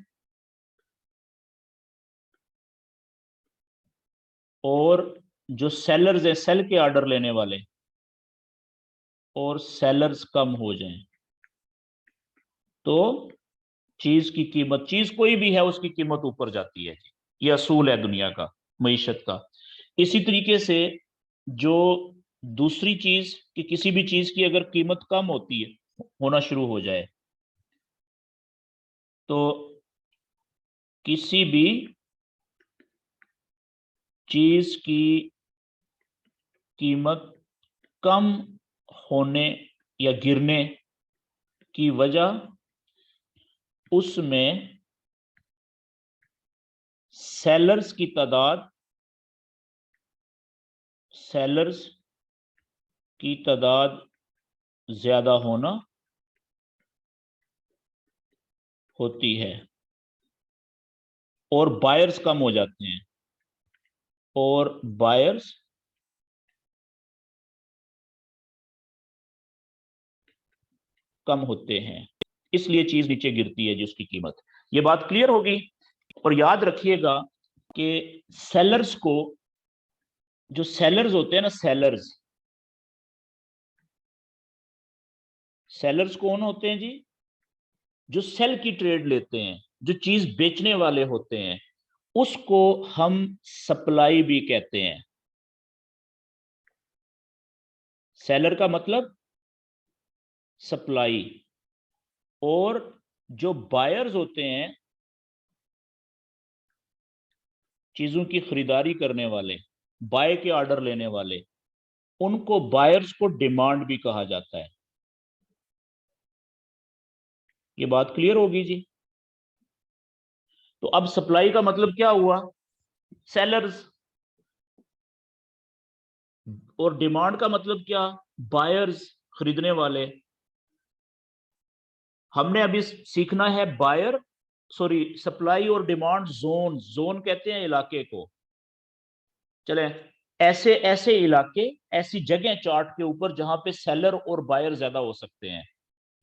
और जो सेलर्स हैं, सेल के ऑर्डर लेने वाले और सेलर्स कम हो जाएं, तो चीज की कीमत, चीज कोई भी है उसकी कीमत ऊपर जाती है। ये असूल है दुनिया का, मईशत का। इसी तरीके से जो दूसरी चीज कि किसी भी चीज की अगर कीमत कम होती है, होना शुरू हो जाए, तो किसी भी चीज की कीमत कम होने या गिरने की वजह उसमें सेलर्स की तादाद, सेलर्स की तादाद ज्यादा होना होती है और बायर्स कम हो जाते हैं, और बायर्स कम होते हैं, इसलिए चीज नीचे गिरती है जिसकी कीमत। ये बात क्लियर होगी। और याद रखिएगा कि सेलर्स को, जो सेलर्स होते हैं ना, सेलर्स, सेलर्स कौन होते हैं जी? जो सेल की ट्रेड लेते हैं, जो चीज बेचने वाले होते हैं, उसको हम सप्लाई भी कहते हैं। सेलर का मतलब सप्लाई, और जो बायर्स होते हैं, चीजों की खरीदारी करने वाले, बाय के ऑर्डर लेने वाले, उनको बायर्स को डिमांड भी कहा जाता है। ये बात क्लियर होगी जी। तो अब सप्लाई का मतलब क्या हुआ? सेलर्स। और डिमांड का मतलब क्या? बायर्स, खरीदने वाले। हमने अभी सीखना है बायर, सॉरी, सप्लाई और डिमांड जोन। जोन कहते हैं इलाके को। चले, ऐसे ऐसे इलाके, ऐसी जगह चार्ट के ऊपर जहां पे सेलर और बायर ज्यादा हो सकते हैं।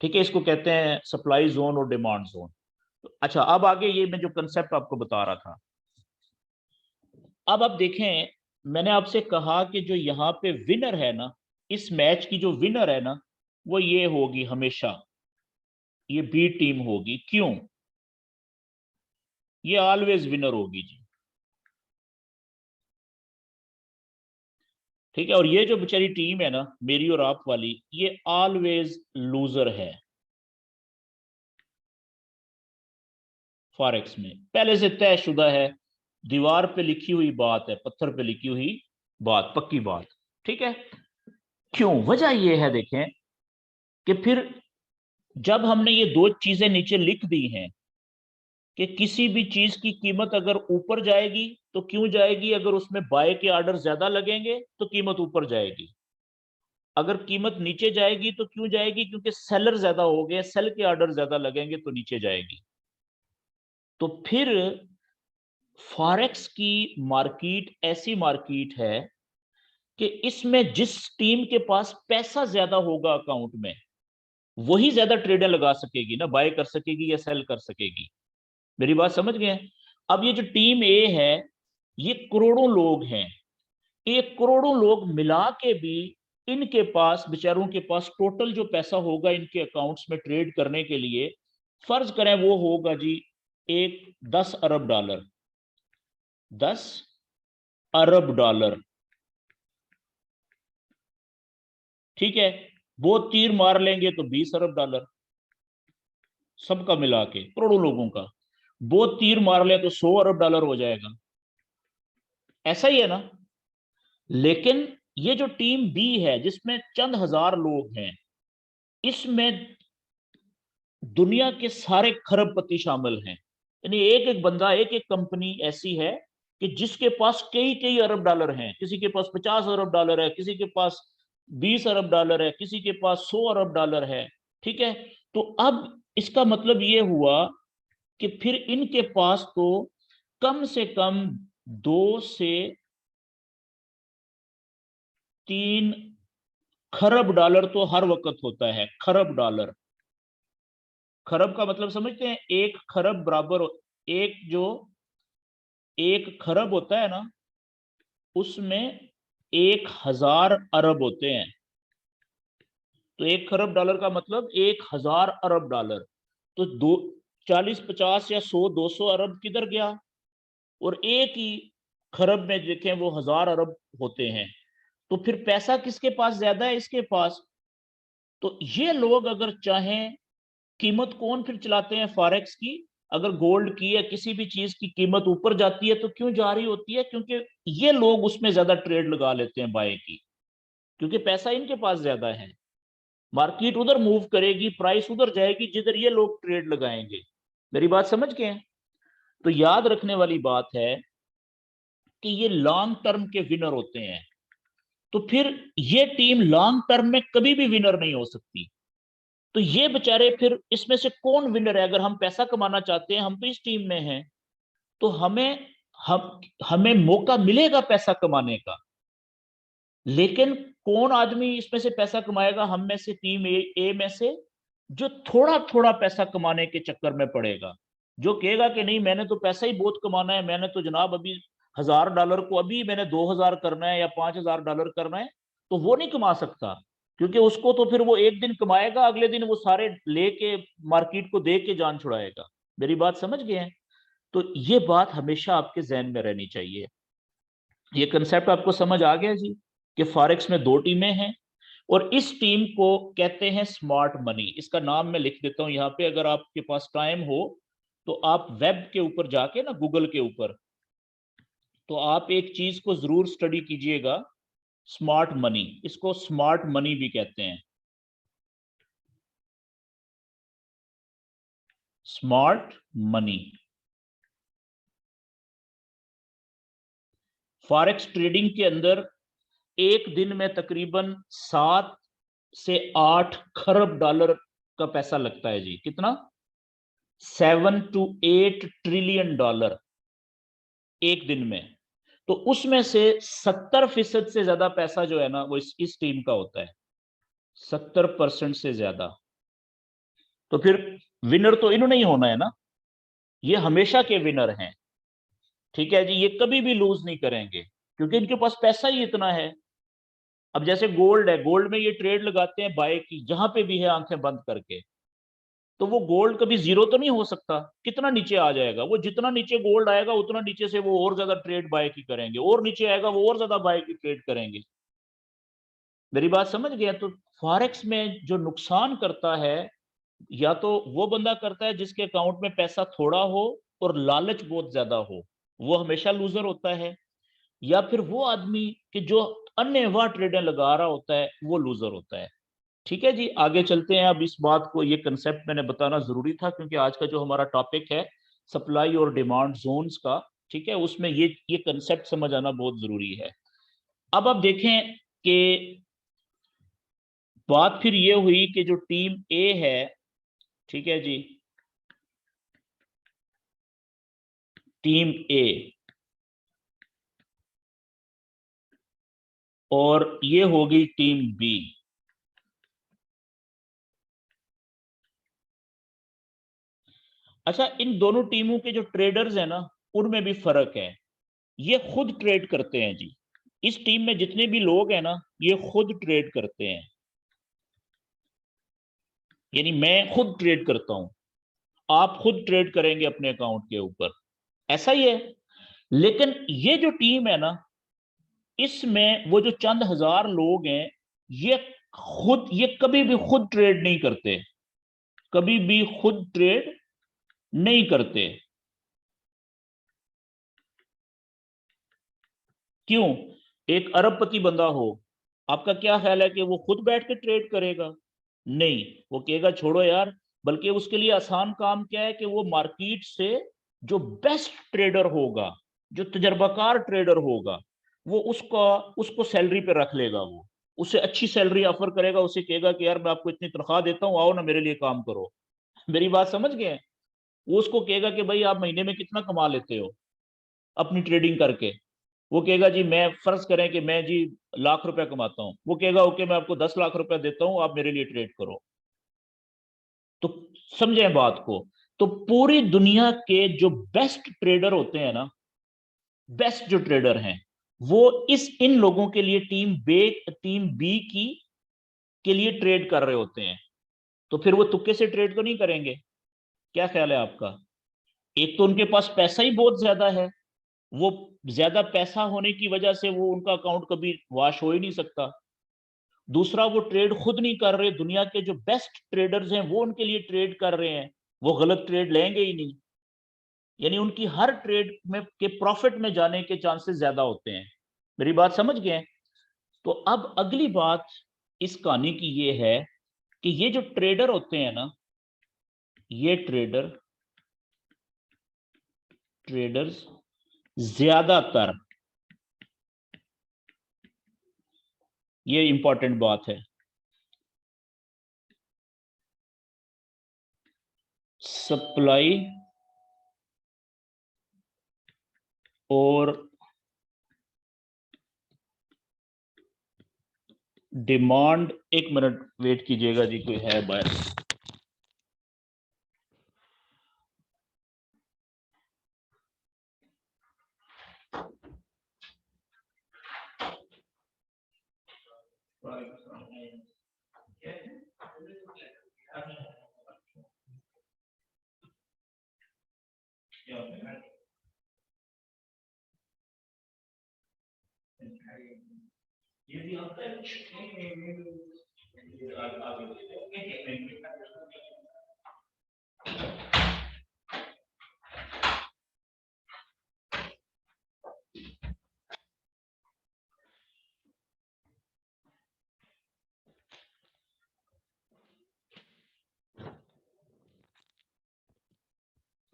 ठीक है, इसको कहते हैं सप्लाई जोन और डिमांड जोन। अच्छा, अब आगे ये मैं जो कंसेप्ट आपको बता रहा था, अब आप देखें, मैंने आपसे कहा कि जो यहाँ पे विनर है ना, इस मैच की जो विनर है ना, वो ये होगी हमेशा, ये बी टीम होगी। क्यों? ये ऑलवेज विनर होगी जी। ठीक है, और ये जो बेचारी टीम है ना, मेरी और आप वाली, ये ऑलवेज लूजर है फॉरेक्स में। पहले से तयशुदा है, दीवार पे लिखी हुई बात है, पत्थर पे लिखी हुई बात, पक्की बात। ठीक है। क्यों? वजह ये है, देखें, कि फिर जब हमने ये दो चीजें नीचे लिख दी हैं कि किसी भी चीज की कीमत अगर ऊपर जाएगी तो क्यों जाएगी? अगर उसमें बाय के ऑर्डर ज्यादा लगेंगे तो कीमत ऊपर जाएगी। अगर कीमत नीचे जाएगी तो क्यों जाएगी? क्योंकि सेलर ज्यादा हो गए, सेल के ऑर्डर ज्यादा लगेंगे तो नीचे जाएगी। तो फिर फॉरेक्स की मार्केट ऐसी मार्केट है कि इसमें जिस टीम के पास पैसा ज्यादा होगा अकाउंट में, वही ज्यादा ट्रेडें लगा सकेगी ना, बाय कर सकेगी या सेल कर सकेगी। मेरी बात समझ गए? अब ये जो टीम ए है, ये करोड़ों लोग हैं, एक करोड़ों लोग मिला के भी इनके पास, बेचारों के पास टोटल जो पैसा होगा इनके अकाउंट्स में ट्रेड करने के लिए, फर्ज करें वो होगा जी एक 10 अरब डॉलर। 10 अरब डॉलर। ठीक है, वो तीर मार लेंगे तो 20 अरब डॉलर, सबका मिला के करोड़ों लोगों का। वो तीर मार ले तो 100 अरब डॉलर हो जाएगा। ऐसा ही है ना? लेकिन ये जो टीम बी है, जिसमें चंद हजार लोग हैं, इसमें दुनिया के सारे खरबपति शामिल हैं। यानी एक एक बंदा, एक एक कंपनी ऐसी है कि जिसके पास कई कई अरब डॉलर हैं, किसी के पास 50 अरब डॉलर है, किसी के पास 20 अरब डॉलर है, किसी के पास 100 अरब डॉलर है, ठीक है। तो अब इसका मतलब ये हुआ कि फिर इनके पास तो कम से कम 2 से 3 खरब डॉलर तो हर वक्त होता है। खरब डॉलर, खरब का मतलब समझते हैं? एक खरब बराबर, एक जो एक खरब होता है ना, उसमें 1000 अरब होते हैं। तो 1 खरब डॉलर का मतलब 1000 अरब डॉलर। तो दो 40 50 या 100 200 अरब किधर गया? और एक ही खरब में देखें वो 1000 अरब होते हैं। तो फिर पैसा किसके पास ज्यादा है? इसके पास। तो ये लोग अगर चाहें, कीमत कौन फिर चलाते हैं फॉरेक्स की? अगर गोल्ड की या किसी भी चीज की कीमत ऊपर जाती है तो क्यों जा रही होती है? क्योंकि ये लोग उसमें ज्यादा ट्रेड लगा लेते हैं बाय की, क्योंकि पैसा इनके पास ज्यादा है। मार्केट उधर मूव करेगी, प्राइस उधर जाएगी जिधर ये लोग ट्रेड लगाएंगे। मेरी बात समझ गए? तो याद रखने वाली बात है कि ये लॉन्ग टर्म के विनर होते हैं। तो फिर ये टीम लॉन्ग टर्म में कभी भी विनर नहीं हो सकती। तो ये बेचारे फिर इसमें से कौन विनर है? अगर हम पैसा कमाना चाहते हैं, हम तो इस टीम में हैं, तो हमें मौका मिलेगा पैसा कमाने का। लेकिन कौन आदमी इसमें से पैसा कमाएगा? हम में से, टीम ए में से, जो थोड़ा थोड़ा पैसा कमाने के चक्कर में पड़ेगा, जो कहेगा कि नहीं मैंने तो पैसा ही बहुत कमाना है, मैंने तो जनाब अभी 1000 डॉलर को अभी मैंने 2000 करना है या 5000 डॉलर करना है, तो वो नहीं कमा सकता। क्योंकि उसको तो फिर वो एक दिन कमाएगा, अगले दिन वो सारे लेके मार्केट को दे के जान छुड़ाएगा। मेरी बात समझ गए हैं? तो ये बात हमेशा आपके जहन में रहनी चाहिए। ये कंसेप्ट आपको समझ आ गया जी, कि फॉरेक्स में दो टीमें हैं और इस टीम को कहते हैं स्मार्ट मनी। इसका नाम मैं लिख देता हूं यहाँ पे, अगर आपके पास टाइम हो तो आप वेब के ऊपर जाके ना, गूगल के ऊपर, तो आप एक चीज को जरूर स्टडी कीजिएगा, स्मार्ट मनी। इसको स्मार्ट मनी भी कहते हैं, स्मार्ट मनी। फॉरेक्स ट्रेडिंग के अंदर एक दिन में तकरीबन 7 से 8 खरब डॉलर का पैसा लगता है जी। कितना? 7 to 8 ट्रिलियन डॉलर एक दिन में। तो उसमें से 70% से ज्यादा पैसा जो है ना, वो इस टीम का होता है। 70% से ज्यादा। तो फिर विनर तो इन्होंने ही होना है ना, ये हमेशा के विनर हैं। ठीक है जी, ये कभी भी लूज नहीं करेंगे, क्योंकि इनके पास पैसा ही इतना है। अब जैसे गोल्ड है, गोल्ड में ये ट्रेड लगाते हैं बाय की, जहां पे भी है आंखें बंद करके। तो वो गोल्ड कभी जीरो तो नहीं हो सकता, कितना नीचे आ जाएगा? वो जितना नीचे गोल्ड आएगा उतना नीचे से वो और ज्यादा ट्रेड बाय की करेंगे, और नीचे आएगा वो और ज्यादा बाय की ट्रेड करेंगे। मेरी बात समझ गया? तो फॉरेक्स में जो नुकसान करता है, या तो वो बंदा करता है जिसके अकाउंट में पैसा थोड़ा हो और लालच बहुत ज्यादा हो, वो हमेशा लूजर होता है। या फिर वो आदमी कि जो अन्यवाह ट्रेडें लगा रहा होता है, वो लूजर होता है। ठीक है जी, आगे चलते हैं। अब इस बात को, ये कंसेप्ट मैंने बताना जरूरी था, क्योंकि आज का जो हमारा टॉपिक है सप्लाई और डिमांड जोन्स का, ठीक है, उसमें ये कंसेप्ट समझ आना बहुत जरूरी है। अब आप देखें कि बात फिर ये हुई कि जो टीम ए है, ठीक है जी, टीम ए, और ये होगी टीम बी। अच्छा, इन दोनों टीमों के जो ट्रेडर्स हैं ना, उनमें भी फर्क है। ये खुद ट्रेड करते हैं जी। इस टीम में जितने भी लोग हैं ना, ये खुद ट्रेड करते हैं। यानी मैं खुद ट्रेड करता हूं, आप खुद ट्रेड करेंगे अपने अकाउंट के ऊपर, ऐसा ही है। लेकिन ये जो टीम है ना, इसमें वो जो चंद हजार लोग हैं, ये कभी भी खुद ट्रेड नहीं करते, कभी भी खुद ट्रेड नहीं करते। क्यों? एक अरबपति बंदा हो, आपका क्या ख्याल है कि वो खुद बैठ के ट्रेड करेगा? नहीं, वो कहेगा छोड़ो यार। बल्कि उसके लिए आसान काम क्या है कि वो मार्केट से जो बेस्ट ट्रेडर होगा, जो तजर्बाकार ट्रेडर होगा वो उसको सैलरी पे रख लेगा, वो उसे अच्छी सैलरी ऑफर करेगा, उसे कहेगा कि यार मैं आपको इतनी तनख्वाह देता हूँ, आओ ना मेरे लिए काम करो। मेरी बात समझ गए? वो उसको कहेगा कि भाई आप महीने में कितना कमा लेते हो अपनी ट्रेडिंग करके। वो कहेगा जी मैं, फर्ज करें कि मैं जी लाख रुपया कमाता हूँ, वो कहेगा ओके मैं आपको 10 लाख रुपया देता हूँ, आप मेरे लिए ट्रेड करो। तो समझें बात को। तो पूरी दुनिया के जो बेस्ट ट्रेडर होते हैं ना, बेस्ट जो ट्रेडर हैं, वो इस इन लोगों के लिए टीम बी की के लिए ट्रेड कर रहे होते हैं। तो फिर वो तुक्के से ट्रेड तो नहीं करेंगे? क्या ख्याल है आपका? एक तो उनके पास पैसा ही बहुत ज्यादा है, वो ज्यादा पैसा होने की वजह से वो उनका अकाउंट कभी वॉश हो ही नहीं सकता। दूसरा, वो ट्रेड खुद नहीं कर रहे, दुनिया के जो बेस्ट ट्रेडर्स हैं वो उनके लिए ट्रेड कर रहे हैं, वो गलत ट्रेड लेंगे ही नहीं। यानी उनकी हर ट्रेड में के प्रॉफिट में जाने के चांसेस ज्यादा होते हैं। मेरी बात समझ गए? तो अब अगली बात इस कहानी की ये है कि ये जो ट्रेडर होते हैं ना, ये ट्रेडर्स ज्यादातर, ये इंपॉर्टेंट बात है, सप्लाई और डिमांड, एक मिनट वेट कीजिएगा जी, कोई है बाहर।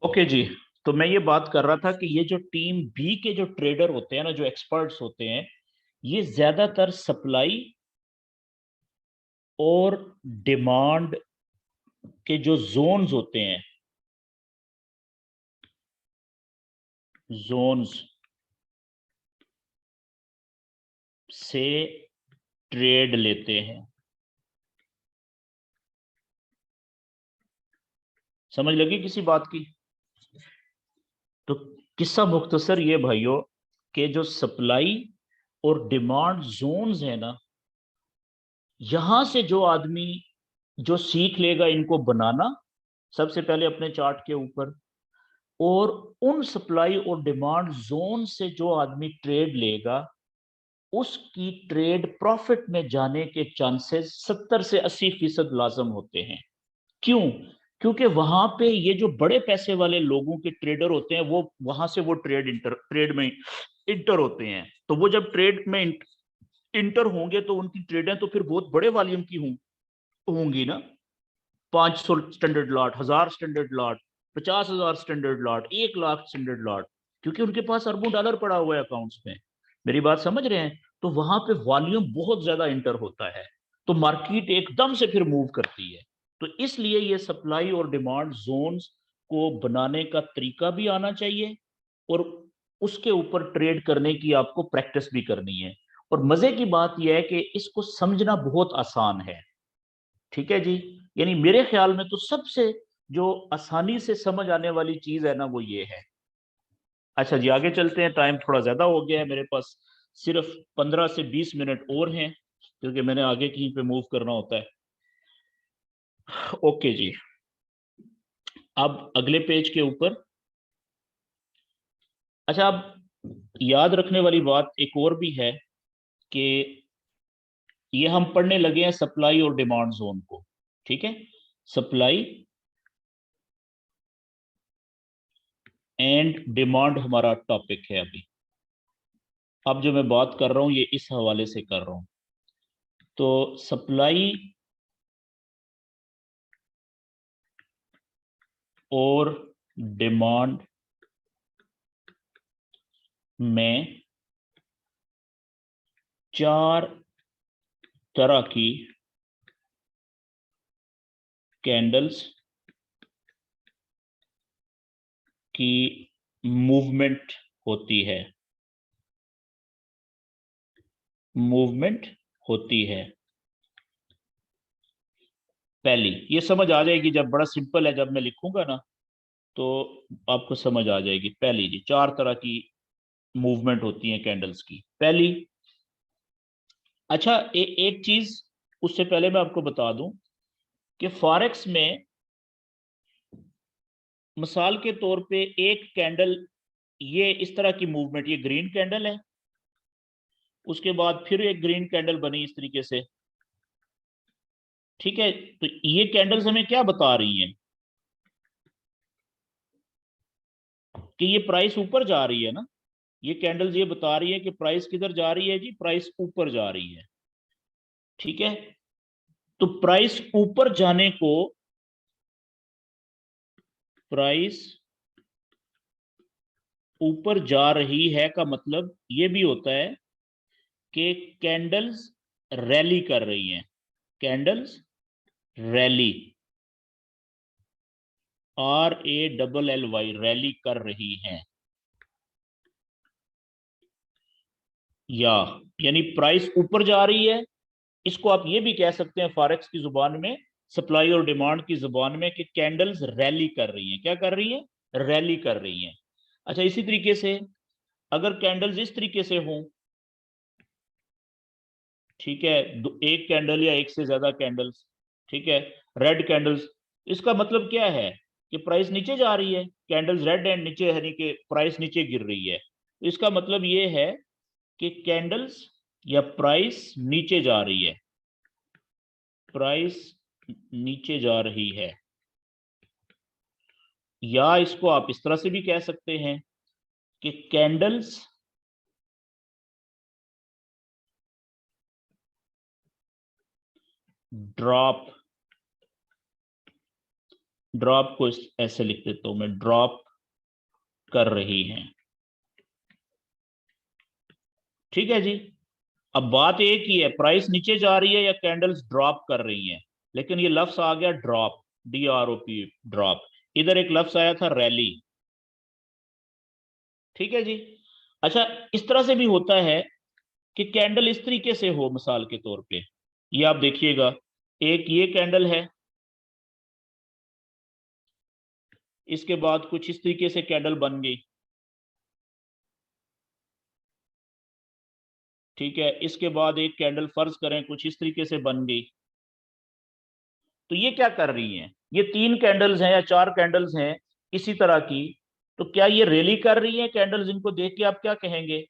ओके जी। तो मैं ये बात कर रहा था कि ये जो टीम बी के जो ट्रेडर होते हैं ना, जो एक्सपर्ट्स होते हैं, ये ज्यादातर सप्लाई और डिमांड के जो जोन्स होते हैं, जोन्स से ट्रेड लेते हैं। समझ लगी किसी बात की? तो किस्सा मुख्तसर ये भाइयों, के जो सप्लाई और डिमांड जोन्स है ना, यहां से जो आदमी जो सीख लेगा इनको बनाना, सबसे पहले अपने चार्ट के ऊपर, और उन सप्लाई और डिमांड जोन से जो आदमी ट्रेड लेगा, उसकी ट्रेड प्रॉफिट में जाने के चांसेस 70 से 80% लाजम होते हैं। क्यों? क्योंकि वहां पे ये जो बड़े पैसे वाले लोगों के ट्रेडर होते हैं, वो वहां से वो ट्रेड में इंटर होते हैं। तो वो जब ट्रेड में इंटर होंगे तो उनकी ट्रेडें तो फिर बहुत बड़े वॉल्यूम की होंगी ना, 500 standard lot, 1000 standard lot, 50,000 standard lot, 1 lakh standard lot, क्योंकि उनके पास अरबों डॉलर पड़ा हुआ है अकाउंट्स में। मेरी बात समझ रहे हैं? तो वहां पे वॉल्यूम बहुत ज्यादा इंटर होता है, तो मार्केट एकदम से फिर मूव करती है। तो इसलिए ये सप्लाई और डिमांड जोन्स को बनाने का तरीका भी आना चाहिए, और उसके ऊपर ट्रेड करने की आपको प्रैक्टिस भी करनी है। और मजे की बात यह है कि इसको समझना बहुत आसान है। ठीक है जी। यानी मेरे ख्याल में तो सबसे जो आसानी से समझ आने वाली चीज है ना, वो ये है। अच्छा जी, आगे चलते हैं, टाइम थोड़ा ज्यादा हो गया है मेरे पास, सिर्फ 15 से 20 मिनट और हैं, क्योंकि मैंने आगे कहीं पे मूव करना होता है। ओके जी। अब अगले पेज के ऊपर, अच्छा, अब याद रखने वाली बात एक और भी है कि ये हम पढ़ने लगे हैं सप्लाई और डिमांड जोन को। ठीक है, सप्लाई एंड डिमांड हमारा टॉपिक है अभी। अब जो मैं बात कर रहा हूं ये इस हवाले से कर रहा हूं। तो सप्लाई और डिमांड में 4 तरह की कैंडल्स की मूवमेंट होती है, मूवमेंट होती है। पहली ये समझ आ जाएगी, जब बड़ा सिंपल है, जब मैं लिखूंगा ना तो आपको समझ आ जाएगी। पहली जी, 4 तरह की मूवमेंट होती है कैंडल्स की। पहली, अच्छा एक चीज उससे पहले मैं आपको बता दूं कि फॉरेक्स में मिसाल के तौर पे एक कैंडल, ये इस तरह की मूवमेंट, ये ग्रीन कैंडल है, उसके बाद फिर एक ग्रीन कैंडल बनी इस तरीके से, ठीक है। तो ये कैंडल्स हमें क्या बता रही हैं कि ये प्राइस ऊपर जा रही है ना। ये कैंडल्स ये बता रही है कि प्राइस किधर जा रही है जी, प्राइस ऊपर जा रही है, ठीक है। तो प्राइस ऊपर जाने को, प्राइस ऊपर जा रही है का मतलब ये भी होता है कि कैंडल्स रैली कर रही हैं, कैंडल्स रैली, RALLY, रैली कर रही हैं। या यानी प्राइस ऊपर जा रही है। इसको आप ये भी कह सकते हैं फॉरेक्स की जुबान में, सप्लाई और डिमांड की जुबान में, कि कैंडल्स रैली कर रही हैं। क्या कर रही हैं? रैली कर रही हैं। अच्छा, इसी तरीके से अगर कैंडल्स इस तरीके से हों, ठीक है, एक कैंडल या एक से ज्यादा कैंडल्स, ठीक है, रेड कैंडल्स, इसका मतलब क्या है कि प्राइस नीचे जा रही है। कैंडल्स रेड एंड नीचे, यानी कि प्राइस नीचे गिर रही है। तो इसका मतलब ये है कि कैंडल्स या प्राइस नीचे जा रही है, प्राइस नीचे जा रही है। या इसको आप इस तरह से भी कह सकते हैं कि कैंडल्स ड्रॉप, ड्रॉप को ऐसे लिख देता हूं मैं, ड्रॉप कर रही हैं, ठीक है जी। अब बात एक ही है, प्राइस नीचे जा रही है या कैंडल्स ड्रॉप कर रही हैं, लेकिन ये लफ्ज आ गया ड्रॉप, DROP, ड्रॉप। इधर एक लफ्ज आया था रैली, ठीक है जी। अच्छा, इस तरह से भी होता है कि कैंडल इस तरीके से हो, मिसाल के तौर पे ये आप देखिएगा, एक ये कैंडल है, इसके बाद कुछ इस तरीके से कैंडल बन गई, ठीक है, इसके बाद एक कैंडल फर्ज करें कुछ इस तरीके से बन गई। तो ये क्या कर रही हैं? ये 3 कैंडल्स हैं या 4 कैंडल्स हैं इसी तरह की। तो क्या ये रैली कर रही हैं कैंडल्स? इनको देख के आप क्या कहेंगे?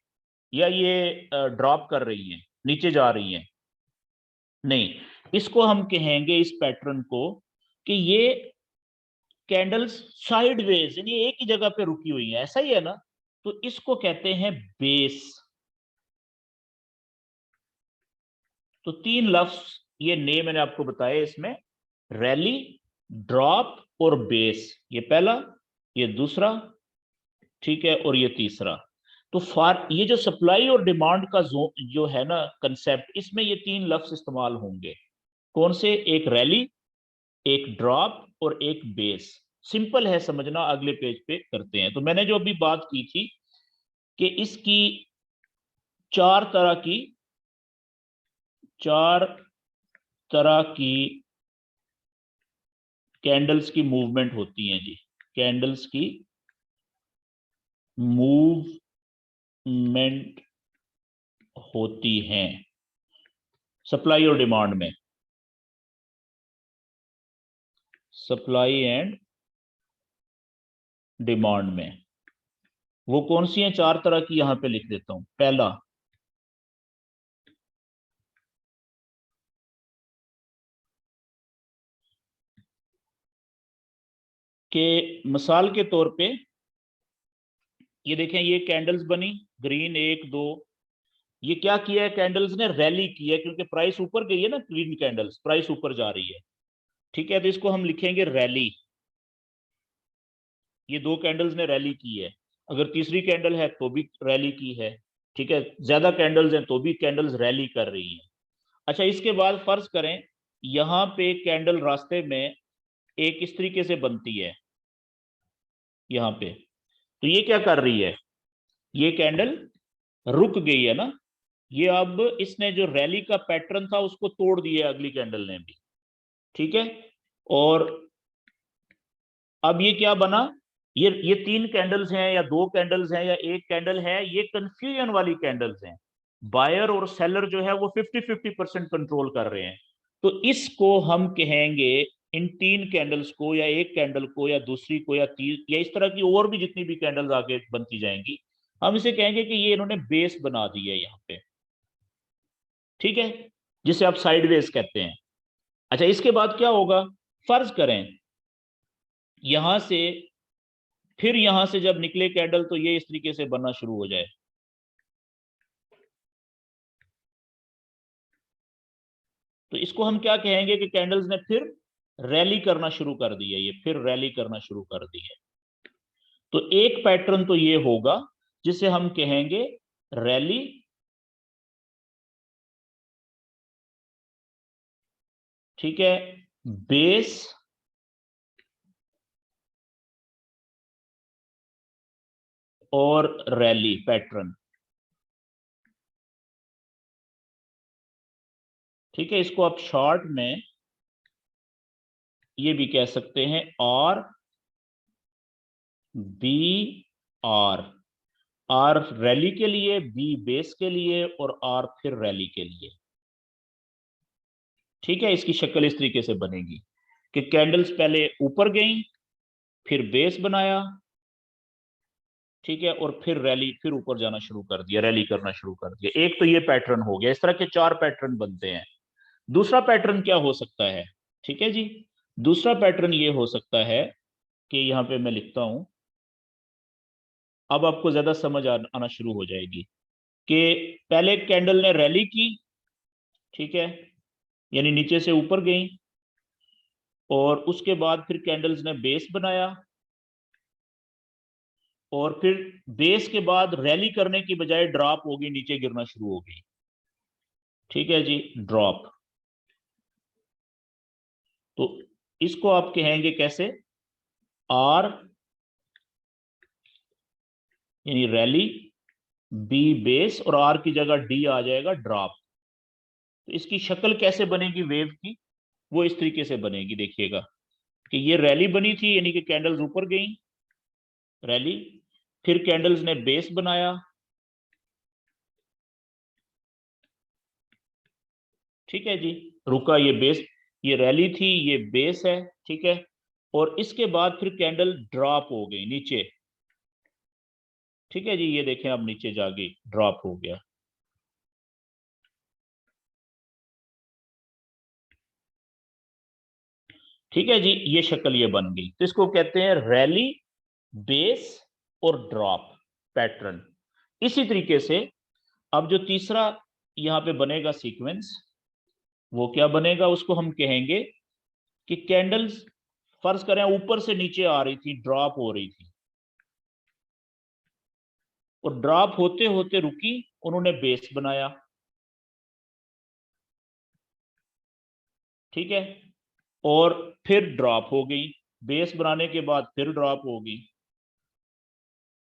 या ये ड्रॉप कर रही हैं, नीचे जा रही हैं? नहीं, इसको हम कहेंगे, इस पैटर्न को, कि ये कैंडल्स साइडवेज, यानी एक ही जगह पे रुकी हुई है, ऐसा ही है ना। तो इसको कहते हैं बेस। तो 3 लफ्ज, ये नेम मैंने आपको बताया इसमें, रैली, ड्रॉप और बेस। ये पहला, ये दूसरा, ठीक है, और ये तीसरा। तो फार ये जो सप्लाई और डिमांड का जो है ना कंसेप्ट, इसमें ये 3 लफ्ज इस्तेमाल होंगे। कौन से? एक रैली, एक ड्रॉप और एक बेस। सिंपल है समझना, अगले पेज पे करते हैं। तो मैंने जो अभी बात की थी कि इसकी 4 तरह की, 4 तरह की कैंडल्स की मूवमेंट होती हैं जी, कैंडल्स की मूवमेंट होती हैं सप्लाई और डिमांड में, सप्लाई एंड डिमांड में। वो कौन सी हैं 4 तरह की? यहां पे लिख देता हूं। पहला, कि मिसाल के तौर पे ये देखें, ये कैंडल्स बनी ग्रीन 1 2, ये क्या किया है कैंडल्स ने? रैली की है, क्योंकि प्राइस ऊपर गई है ना, ग्रीन कैंडल्स प्राइस ऊपर जा रही है, ठीक है। तो इसको हम लिखेंगे रैली, ये 2 कैंडल्स ने रैली की है। अगर तीसरी कैंडल है तो भी रैली की है, ठीक है, ज्यादा कैंडल्स हैं तो भी कैंडल्स रैली कर रही हैं। अच्छा, इसके बाद फर्ज करें यहां पे कैंडल रास्ते में एक इस तरीके से बनती है यहां पे, तो ये क्या कर रही है, ये कैंडल रुक गई है ना, ये अब इसने जो रैली का पैटर्न था उसको तोड़ दिया अगली कैंडल ने भी, ठीक है। और अब ये क्या बना, ये तीन कैंडल्स हैं या दो कैंडल्स हैं या एक कैंडल है, ये कंफ्यूजन वाली कैंडल्स हैं। बायर और सेलर जो है वो 50-50% कंट्रोल कर रहे हैं। तो इसको हम कहेंगे, इन तीन कैंडल्स को या एक कैंडल को या दूसरी को या तीन या इस तरह की और भी जितनी भी कैंडल्स आगे बनती जाएंगी, हम इसे कहेंगे कि ये इन्होंने बेस बना दी है यहाँ पे, ठीक है, जिसे आप साइडवेज कहते हैं। अच्छा, इसके बाद क्या होगा, फर्ज करें यहां से, फिर यहां से जब निकले कैंडल तो ये इस तरीके से बनना शुरू हो जाए, तो इसको हम क्या कहेंगे कि कैंडल्स ने फिर रैली करना शुरू कर दी है, ये फिर रैली करना शुरू कर दी है। तो एक पैटर्न तो ये होगा जिसे हम कहेंगे रैली, ठीक है, बेस और रैली पैटर्न, ठीक है। इसको आप शॉर्ट में ये भी कह सकते हैं R B R, R rally के लिए, बी बेस के लिए और आर फिर रैली के लिए, ठीक है। इसकी शक्ल इस तरीके से बनेगी कि कैंडल्स पहले ऊपर गई, फिर बेस बनाया, ठीक है, और फिर रैली, फिर ऊपर जाना शुरू कर दिया, रैली करना शुरू कर दिया। एक तो ये पैटर्न हो गया, इस तरह के चार पैटर्न बनते हैं। दूसरा पैटर्न क्या हो सकता है, ठीक है जी, दूसरा पैटर्न ये हो सकता है कि यहां पे मैं लिखता हूं, अब आपको ज्यादा समझ आना शुरू हो जाएगी कि पहले कैंडल ने रैली की, ठीक है, यानी नीचे से ऊपर गई, और उसके बाद फिर कैंडल्स ने बेस बनाया, और फिर बेस के बाद रैली करने की बजाय ड्रॉप होगी, नीचे गिरना शुरू हो गई, ठीक है जी, ड्रॉप। तो इसको आप कहेंगे कैसे, आर यानी रैली, बी बेस और आर की जगह डी आ जाएगा ड्रॉप। तो इसकी शक्ल कैसे बनेगी वेव की, वो इस तरीके से बनेगी, देखिएगा कि ये रैली बनी थी, यानी कि कैंडल्स ऊपर गई, रैली, फिर कैंडल्स ने बेस बनाया, ठीक है जी, रुका, ये बेस, ये रैली थी, ये बेस है, ठीक है, और इसके बाद फिर कैंडल ड्रॉप हो गई नीचे, ठीक है जी, ये देखें अब नीचे जा गई, ड्रॉप हो गया, ठीक है जी, ये शक्ल ये बन गई। तो इसको कहते हैं रैली, बेस और ड्रॉप पैटर्न। इसी तरीके से अब जो तीसरा यहां पे बनेगा सीक्वेंस, वो क्या बनेगा, उसको हम कहेंगे कि कैंडल्स फर्ज करें ऊपर से नीचे आ रही थी, ड्रॉप हो रही थी, और ड्रॉप होते होते रुकी, उन्होंने बेस बनाया, ठीक है, और फिर ड्रॉप हो गई, बेस बनाने के बाद फिर ड्रॉप हो गई।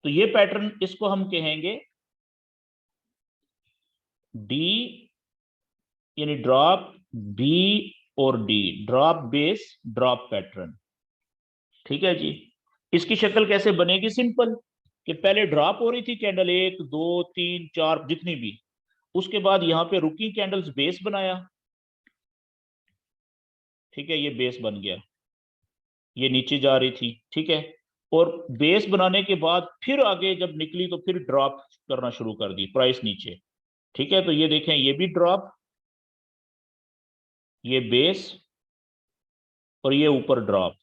तो ये पैटर्न, इसको हम कहेंगे डी, यानी ड्रॉप, बी और D, drop base drop pattern, ठीक है जी। इसकी शक्ल कैसे बनेगी, सिंपल, कि पहले ड्रॉप हो रही थी कैंडल, एक दो तीन चार जितनी भी, उसके बाद यहां पे रुकी कैंडल्स, बेस बनाया, ठीक है, ये बेस बन गया, ये नीचे जा रही थी, ठीक है, और बेस बनाने के बाद फिर आगे जब निकली तो फिर ड्रॉप करना शुरू कर दी, प्राइस नीचे, ठीक है। तो ये देखें, ये भी ड्रॉप, ये बेस और ये ऊपर ड्रॉप,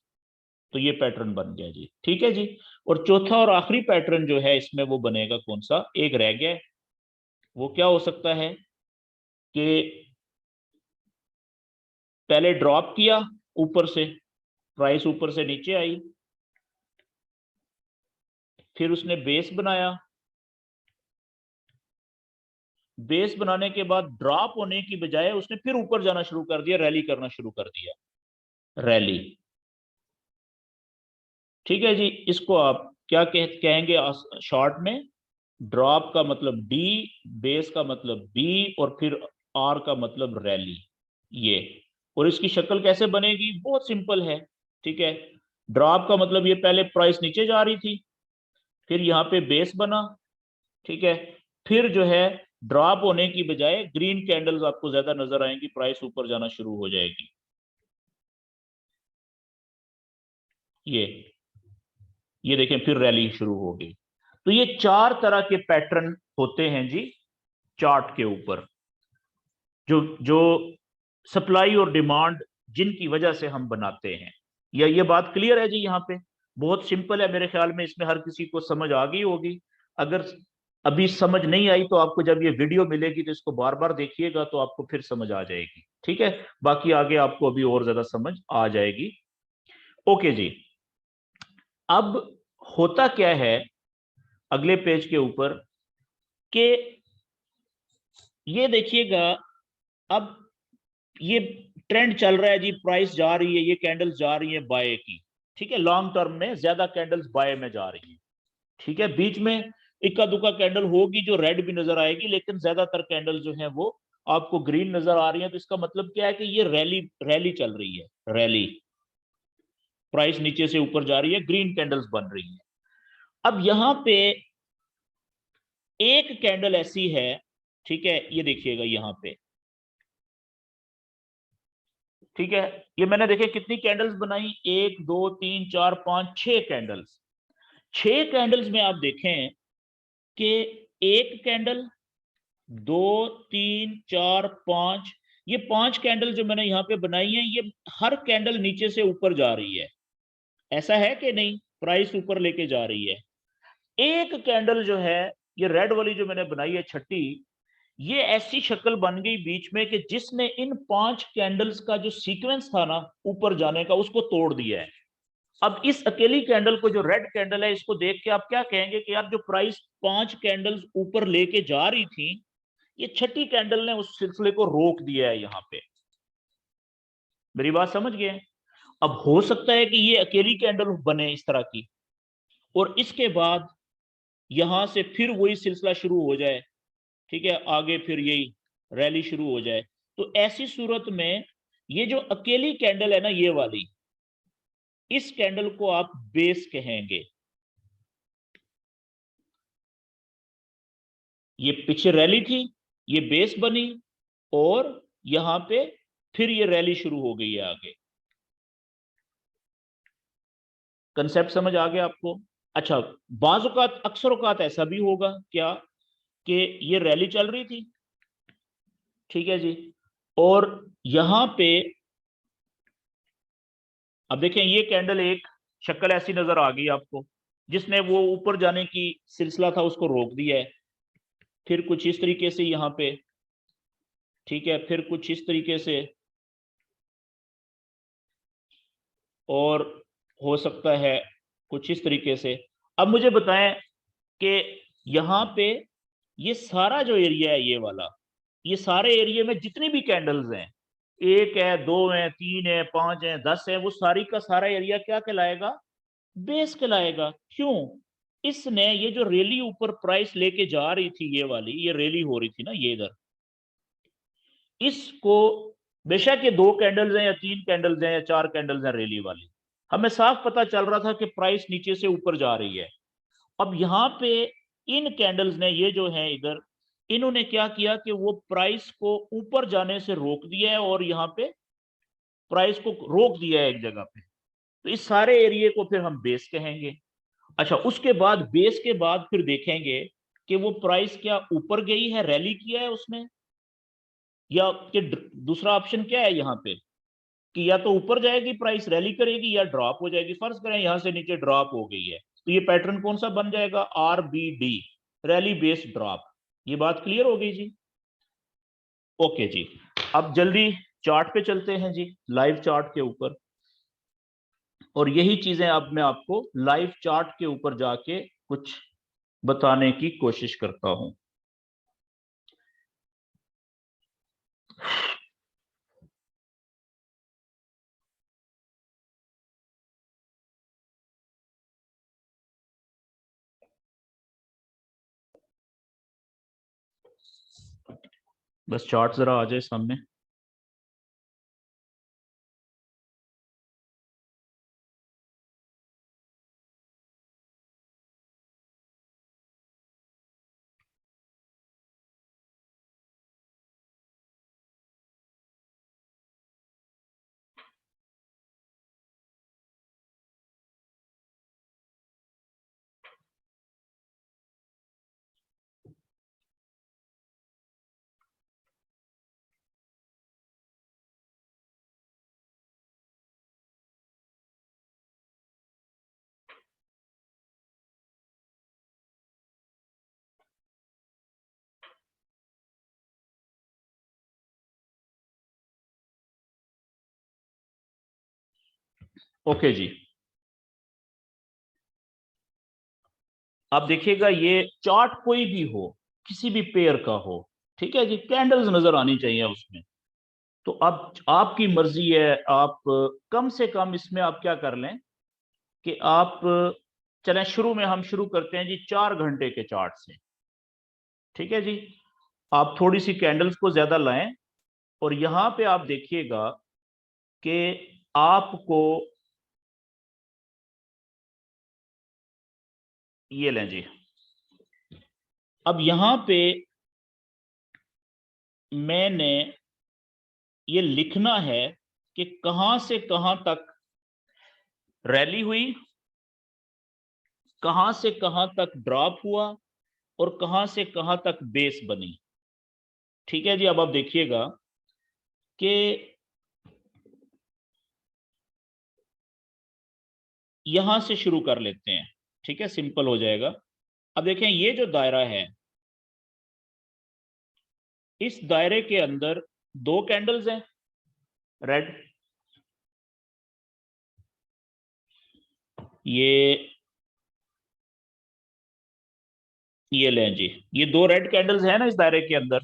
तो ये पैटर्न बन गया जी, ठीक है जी। और चौथा और आखिरी पैटर्न जो है इसमें वो बनेगा कौन सा, एक रह गया है, वो क्या हो सकता है कि पहले ड्रॉप किया ऊपर से, प्राइस ऊपर से नीचे आई, फिर उसने बेस बनाया, बेस बनाने के बाद ड्रॉप होने की बजाय उसने फिर ऊपर जाना शुरू कर दिया, रैली करना शुरू कर दिया, रैली। ठीक है जी, इसको आप क्या कहेंगे शॉर्ट में? ड्रॉप का मतलब डी, बेस का मतलब बी, और फिर आर का मतलब रैली, ये। और इसकी शक्ल कैसे बनेगी? बहुत सिंपल है। ठीक है, ड्रॉप का मतलब ये पहले प्राइस नीचे जा रही थी, फिर यहाँ पे बेस बना, ठीक है, फिर जो है ड्रॉप होने की बजाय ग्रीन कैंडल्स आपको ज्यादा नजर आएंगी, प्राइस ऊपर जाना शुरू हो जाएगी। ये देखें, फिर रैली शुरू हो गई। तो ये 4 तरह के पैटर्न होते हैं जी चार्ट के ऊपर, जो जो सप्लाई और डिमांड जिनकी वजह से हम बनाते हैं। या ये बात क्लियर है जी? यहाँ पे बहुत सिंपल है, मेरे ख्याल में इसमें हर किसी को समझ आ गई होगी। अगर अभी समझ नहीं आई तो आपको जब ये वीडियो मिलेगी तो इसको बार बार देखिएगा, तो आपको फिर समझ आ जाएगी। ठीक है, बाकी आगे आपको अभी और ज्यादा समझ आ जाएगी। ओके जी, अब होता क्या है अगले पेज के ऊपर कि ये देखिएगा, अब ये ट्रेंड चल रहा है जी, प्राइस जा रही है, ये कैंडल्स जा रही है बाय की। ठीक है, लॉन्ग टर्म में ज्यादा कैंडल्स बाय में जा रही है। ठीक है, बीच में इक्का दुक्का कैंडल होगी जो रेड भी नजर आएगी, लेकिन ज्यादातर कैंडल जो है वो आपको ग्रीन नजर आ रही है। तो इसका मतलब क्या है कि ये रैली रैली चल रही है, रैली। प्राइस नीचे से ऊपर जा रही है, ग्रीन कैंडल्स बन रही है। अब यहां पे एक कैंडल ऐसी है, ठीक है, ये देखिएगा यहां पे। ठीक है, ये मैंने देखे कितनी कैंडल्स बनाई, 1 2 3 4 5 6 कैंडल्स। 6 कैंडल्स में आप देखें कि एक कैंडल, 2 3 4 5, ये 5 कैंडल जो मैंने यहाँ पे बनाई है, ये हर कैंडल नीचे से ऊपर जा रही है। ऐसा है कि नहीं? प्राइस ऊपर लेके जा रही है। एक कैंडल जो है, ये रेड वाली जो मैंने बनाई है छठी, ये ऐसी शक्ल बन गई बीच में कि जिसने इन 5 कैंडल्स का जो सीक्वेंस था ना ऊपर जाने का, उसको तोड़ दिया है। अब इस अकेली कैंडल को, जो रेड कैंडल है, इसको देख के आप क्या कहेंगे कि यार जो प्राइस 5 कैंडल्स ऊपर लेके जा रही थी, ये छठी कैंडल ने उस सिलसिले को रोक दिया है यहां पे। मेरी बात समझ गए? अब हो सकता है कि ये अकेली कैंडल बने इस तरह की, और इसके बाद यहां से फिर वही सिलसिला शुरू हो जाए। ठीक है, आगे फिर यही रैली शुरू हो जाए। तो ऐसी सूरत में ये जो अकेली कैंडल है ना, ये वाली, इस कैंडल को आप बेस कहेंगे। ये पीछे रैली थी, ये बेस बनी, और यहां पे फिर ये रैली शुरू हो गई है आगे। कंसेप्ट समझ आ गया आपको? अच्छा, बाज़ औक़ात, अक्सर औक़ात ऐसा भी होगा क्या कि ये रैली चल रही थी, ठीक है जी, और यहां पे अब देखें, ये कैंडल एक शक्ल ऐसी नजर आ गई आपको, जिसने वो ऊपर जाने की सिलसिला था उसको रोक दिया है। फिर कुछ इस तरीके से यहां पे, ठीक है, फिर कुछ इस तरीके से, और हो सकता है कुछ इस तरीके से। अब मुझे बताएं कि यहाँ पे ये सारा जो एरिया है, ये वाला, ये सारे एरिया में जितनी भी कैंडल्स हैं, 1 है, 2 है, 3 है, 5 है, 10 है, वो सारी का सारा एरिया क्या कहलाएगा? बेस कहलाएगा। क्यों? इसने ये जो रैली ऊपर प्राइस लेके जा रही थी, ये वाली, ये रैली हो रही थी ना, ये इधर, इसको, बेशक ये 2 कैंडल्स हैं या 3 कैंडल्स हैं या 4 कैंडल्स हैं रैली वाली, हमें साफ पता चल रहा था कि प्राइस नीचे से ऊपर जा रही है। अब यहाँ पे इन कैंडल्स ने, ये जो है इधर, इन्होंने क्या किया कि वो प्राइस को ऊपर जाने से रोक दिया है, और यहाँ पे प्राइस को रोक दिया है एक जगह पे। तो इस सारे एरिया को फिर हम बेस कहेंगे। अच्छा, उसके बाद, बेस के बाद फिर देखेंगे कि वो प्राइस क्या ऊपर गई है, रैली किया है उसने, या कि दूसरा ऑप्शन क्या है यहाँ पे, कि या तो ऊपर जाएगी प्राइस, रैली करेगी, या ड्रॉप हो जाएगी। फर्ज करें यहां से नीचे ड्रॉप हो गई है, तो ये पैटर्न कौन सा बन जाएगा? RBD, rally based drop. ये बात क्लियर हो गई जी? ओके जी, अब जल्दी चार्ट पे चलते हैं जी, लाइव चार्ट के ऊपर। और यही चीजें अब मैं आपको लाइव चार्ट के ऊपर जाके कुछ बताने की कोशिश करता हूं। बस चार्ट जरा आ जाए सामने। ओके जी, आप देखिएगा ये चार्ट कोई भी हो, किसी भी पेयर का हो, ठीक है जी, कैंडल्स नजर आनी चाहिए उसमें। तो अब आपकी मर्जी है, आप कम से कम इसमें आप क्या कर लें कि आप चलें, शुरू में हम शुरू करते हैं जी 4 घंटे के चार्ट से। ठीक है जी, आप थोड़ी सी कैंडल्स को ज्यादा लाएं और यहां पे आप देखिएगा कि आपको ये लें जी, अब यहां पे मैंने ये लिखना है कि कहां से कहां तक रैली हुई, कहां से कहां तक ड्रॉप हुआ और कहां से कहां तक बेस बनी। ठीक है जी, अब आप देखिएगा कि यहां से शुरू कर लेते हैं, ठीक है, सिंपल हो जाएगा। अब देखें ये जो दायरा है, इस दायरे के अंदर दो कैंडल्स हैं रेड, ये लें जी, ये दो रेड कैंडल्स हैं ना इस दायरे के अंदर।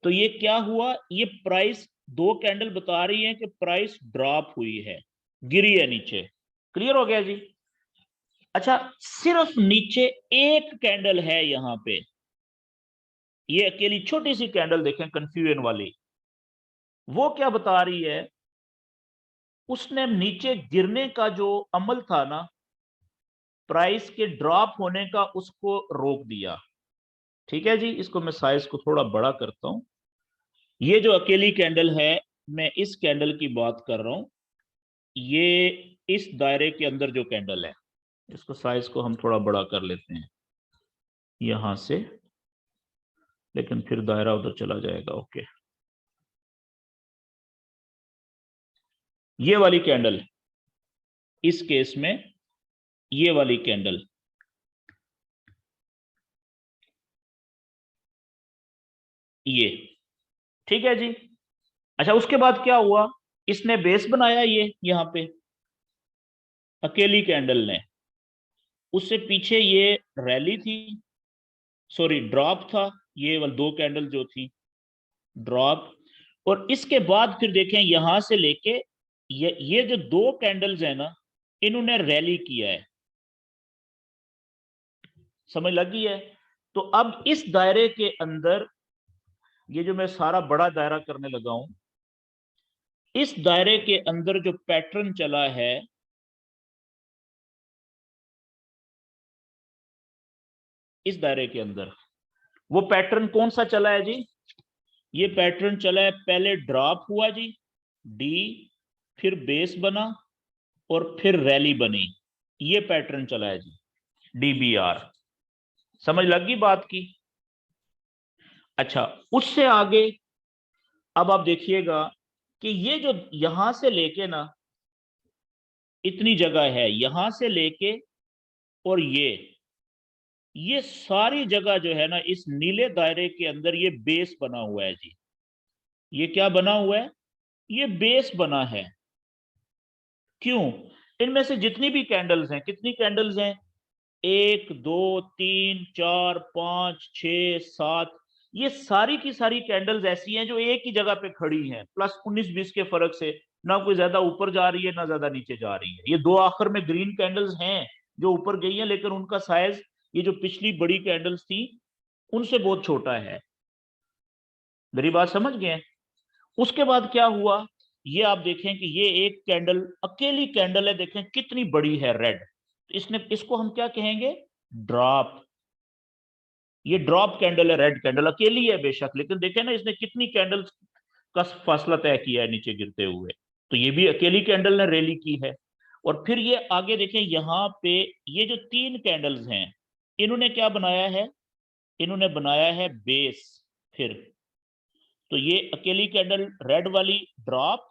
तो ये क्या हुआ, ये प्राइस, दो कैंडल बता रही है कि प्राइस ड्रॉप हुई है, गिरी है नीचे। क्लियर हो गया जी। अच्छा, सिर्फ नीचे एक कैंडल है यहां पे, ये अकेली छोटी सी कैंडल देखें कंफ्यूजन वाली, वो क्या बता रही है, उसने नीचे गिरने का जो अमल था ना, प्राइस के ड्रॉप होने का, उसको रोक दिया। ठीक है जी, इसको मैं साइज को थोड़ा बड़ा करता हूं। ये जो अकेली कैंडल है, मैं इस कैंडल की बात कर रहा हूं, ये इस दायरे के अंदर जो कैंडल है, इसको साइज को हम थोड़ा बड़ा कर लेते हैं यहां से, लेकिन फिर दायरा उधर चला जाएगा। ओके, ये वाली कैंडल, इस केस में ये वाली कैंडल, ये, ठीक है जी। अच्छा, उसके बाद क्या हुआ, इसने बेस बनाया ये यहां पे, अकेली कैंडल ने, उससे पीछे ये रैली थी, सॉरी ड्रॉप था, ये वाली दो कैंडल जो थी ड्रॉप। और इसके बाद फिर देखें यहां से लेके ये जो दो कैंडल्स है ना, इन्होंने रैली किया है, समझ लगी है। तो अब इस दायरे के अंदर, ये जो मैं सारा बड़ा दायरा करने लगा हूं, इस दायरे के अंदर जो पैटर्न चला है, इस दायरे के अंदर वो पैटर्न कौन सा चला है जी, ये पैटर्न चला है, पहले ड्रॉप हुआ जी डी, फिर बेस बना और फिर रैली बनी, ये पैटर्न चला है जी, डीबीआर। समझ लगी बात की। अच्छा, उससे आगे अब आप देखिएगा कि ये जो यहां से लेके ना, इतनी जगह है यहां से लेके, और ये सारी जगह जो है ना, इस नीले दायरे के अंदर ये बेस बना हुआ है जी। ये क्या बना हुआ है, ये बेस बना है। क्यों, इनमें से जितनी भी कैंडल्स हैं, कितनी कैंडल्स हैं, 1 2 3 4 5 6 7, ये सारी की सारी कैंडल्स ऐसी हैं जो एक ही जगह पे खड़ी हैं, प्लस 19-20 के फर्क से, ना कोई ज्यादा ऊपर जा रही है ना ज्यादा नीचे जा रही है। ये दो आखिर में ग्रीन कैंडल्स हैं जो ऊपर गई हैं, लेकिन उनका साइज ये जो पिछली बड़ी कैंडल्स थी उनसे बहुत छोटा है। मेरी बात समझ गए? उसके बाद क्या हुआ, ये आप देखें कि ये एक कैंडल, अकेली कैंडल है, देखें कितनी बड़ी है, रेड। इसने, इसको हम क्या कहेंगे, ड्रॉप। ये ड्रॉप कैंडल है, रेड कैंडल अकेली है बेशक, लेकिन देखें ना इसने कितनी कैंडल का फासला तय किया है नीचे गिरते हुए। तो ये भी अकेली कैंडल ने रैली की है। और फिर ये आगे देखें, यहाँ पे ये जो 3 कैंडल्स हैं, इन्होंने क्या बनाया है, इन्होंने बनाया है बेस। फिर तो ये अकेली कैंडल रेड वाली ड्रॉप,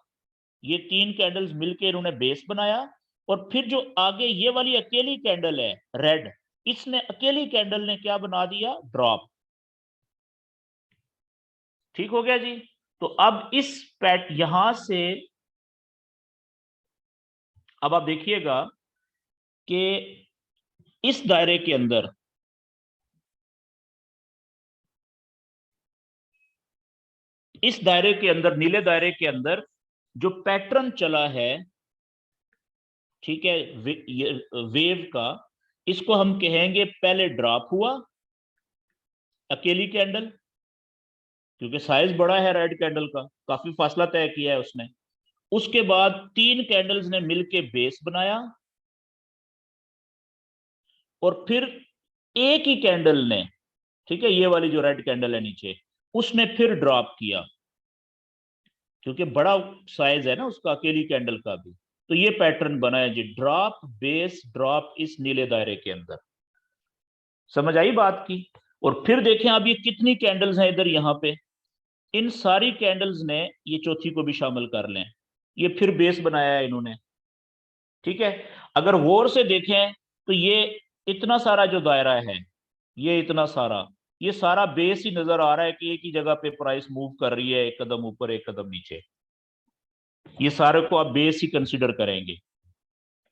ये 3 कैंडल्स मिलकर इन्होंने बेस बनाया। और फिर जो आगे ये वाली अकेली कैंडल है रेड, इसने अकेली कैंडल ने क्या बना दिया, ड्रॉप। ठीक हो गया जी। तो अब इस पैट यहां से, अब आप देखिएगा कि इस दायरे के अंदर, इस दायरे के अंदर, नीले दायरे के अंदर जो पैटर्न चला है, ठीक है, वेव का, इसको हम कहेंगे पहले ड्रॉप हुआ, अकेली कैंडल, क्योंकि साइज बड़ा है रेड कैंडल का, काफी फासला तय किया है उसने। उसके बाद 3 कैंडल्स ने मिलके बेस बनाया, और फिर एक ही कैंडल ने, ठीक है, ये वाली जो रेड कैंडल है नीचे, उसने फिर ड्रॉप किया, क्योंकि बड़ा साइज है ना उसका, अकेली कैंडल का भी। तो ये पैटर्न बना है जी, ड्रॉप बेस ड्रॉप, इस नीले दायरे के अंदर। समझ आई बात की? और फिर देखें अब ये कितनी कैंडल्स हैं इधर, यहाँ पे इन सारी कैंडल्स ने, ये चौथी को भी शामिल कर लें, ये फिर बेस बनाया है इन्होंने। ठीक है, अगर गौर से देखें तो ये इतना सारा जो दायरा है, ये इतना सारा, ये सारा बेस ही नजर आ रहा है कि एक ही जगह पे प्राइस मूव कर रही है, एक कदम ऊपर एक कदम नीचे। ये सारे को आप बेस ही कंसिडर करेंगे।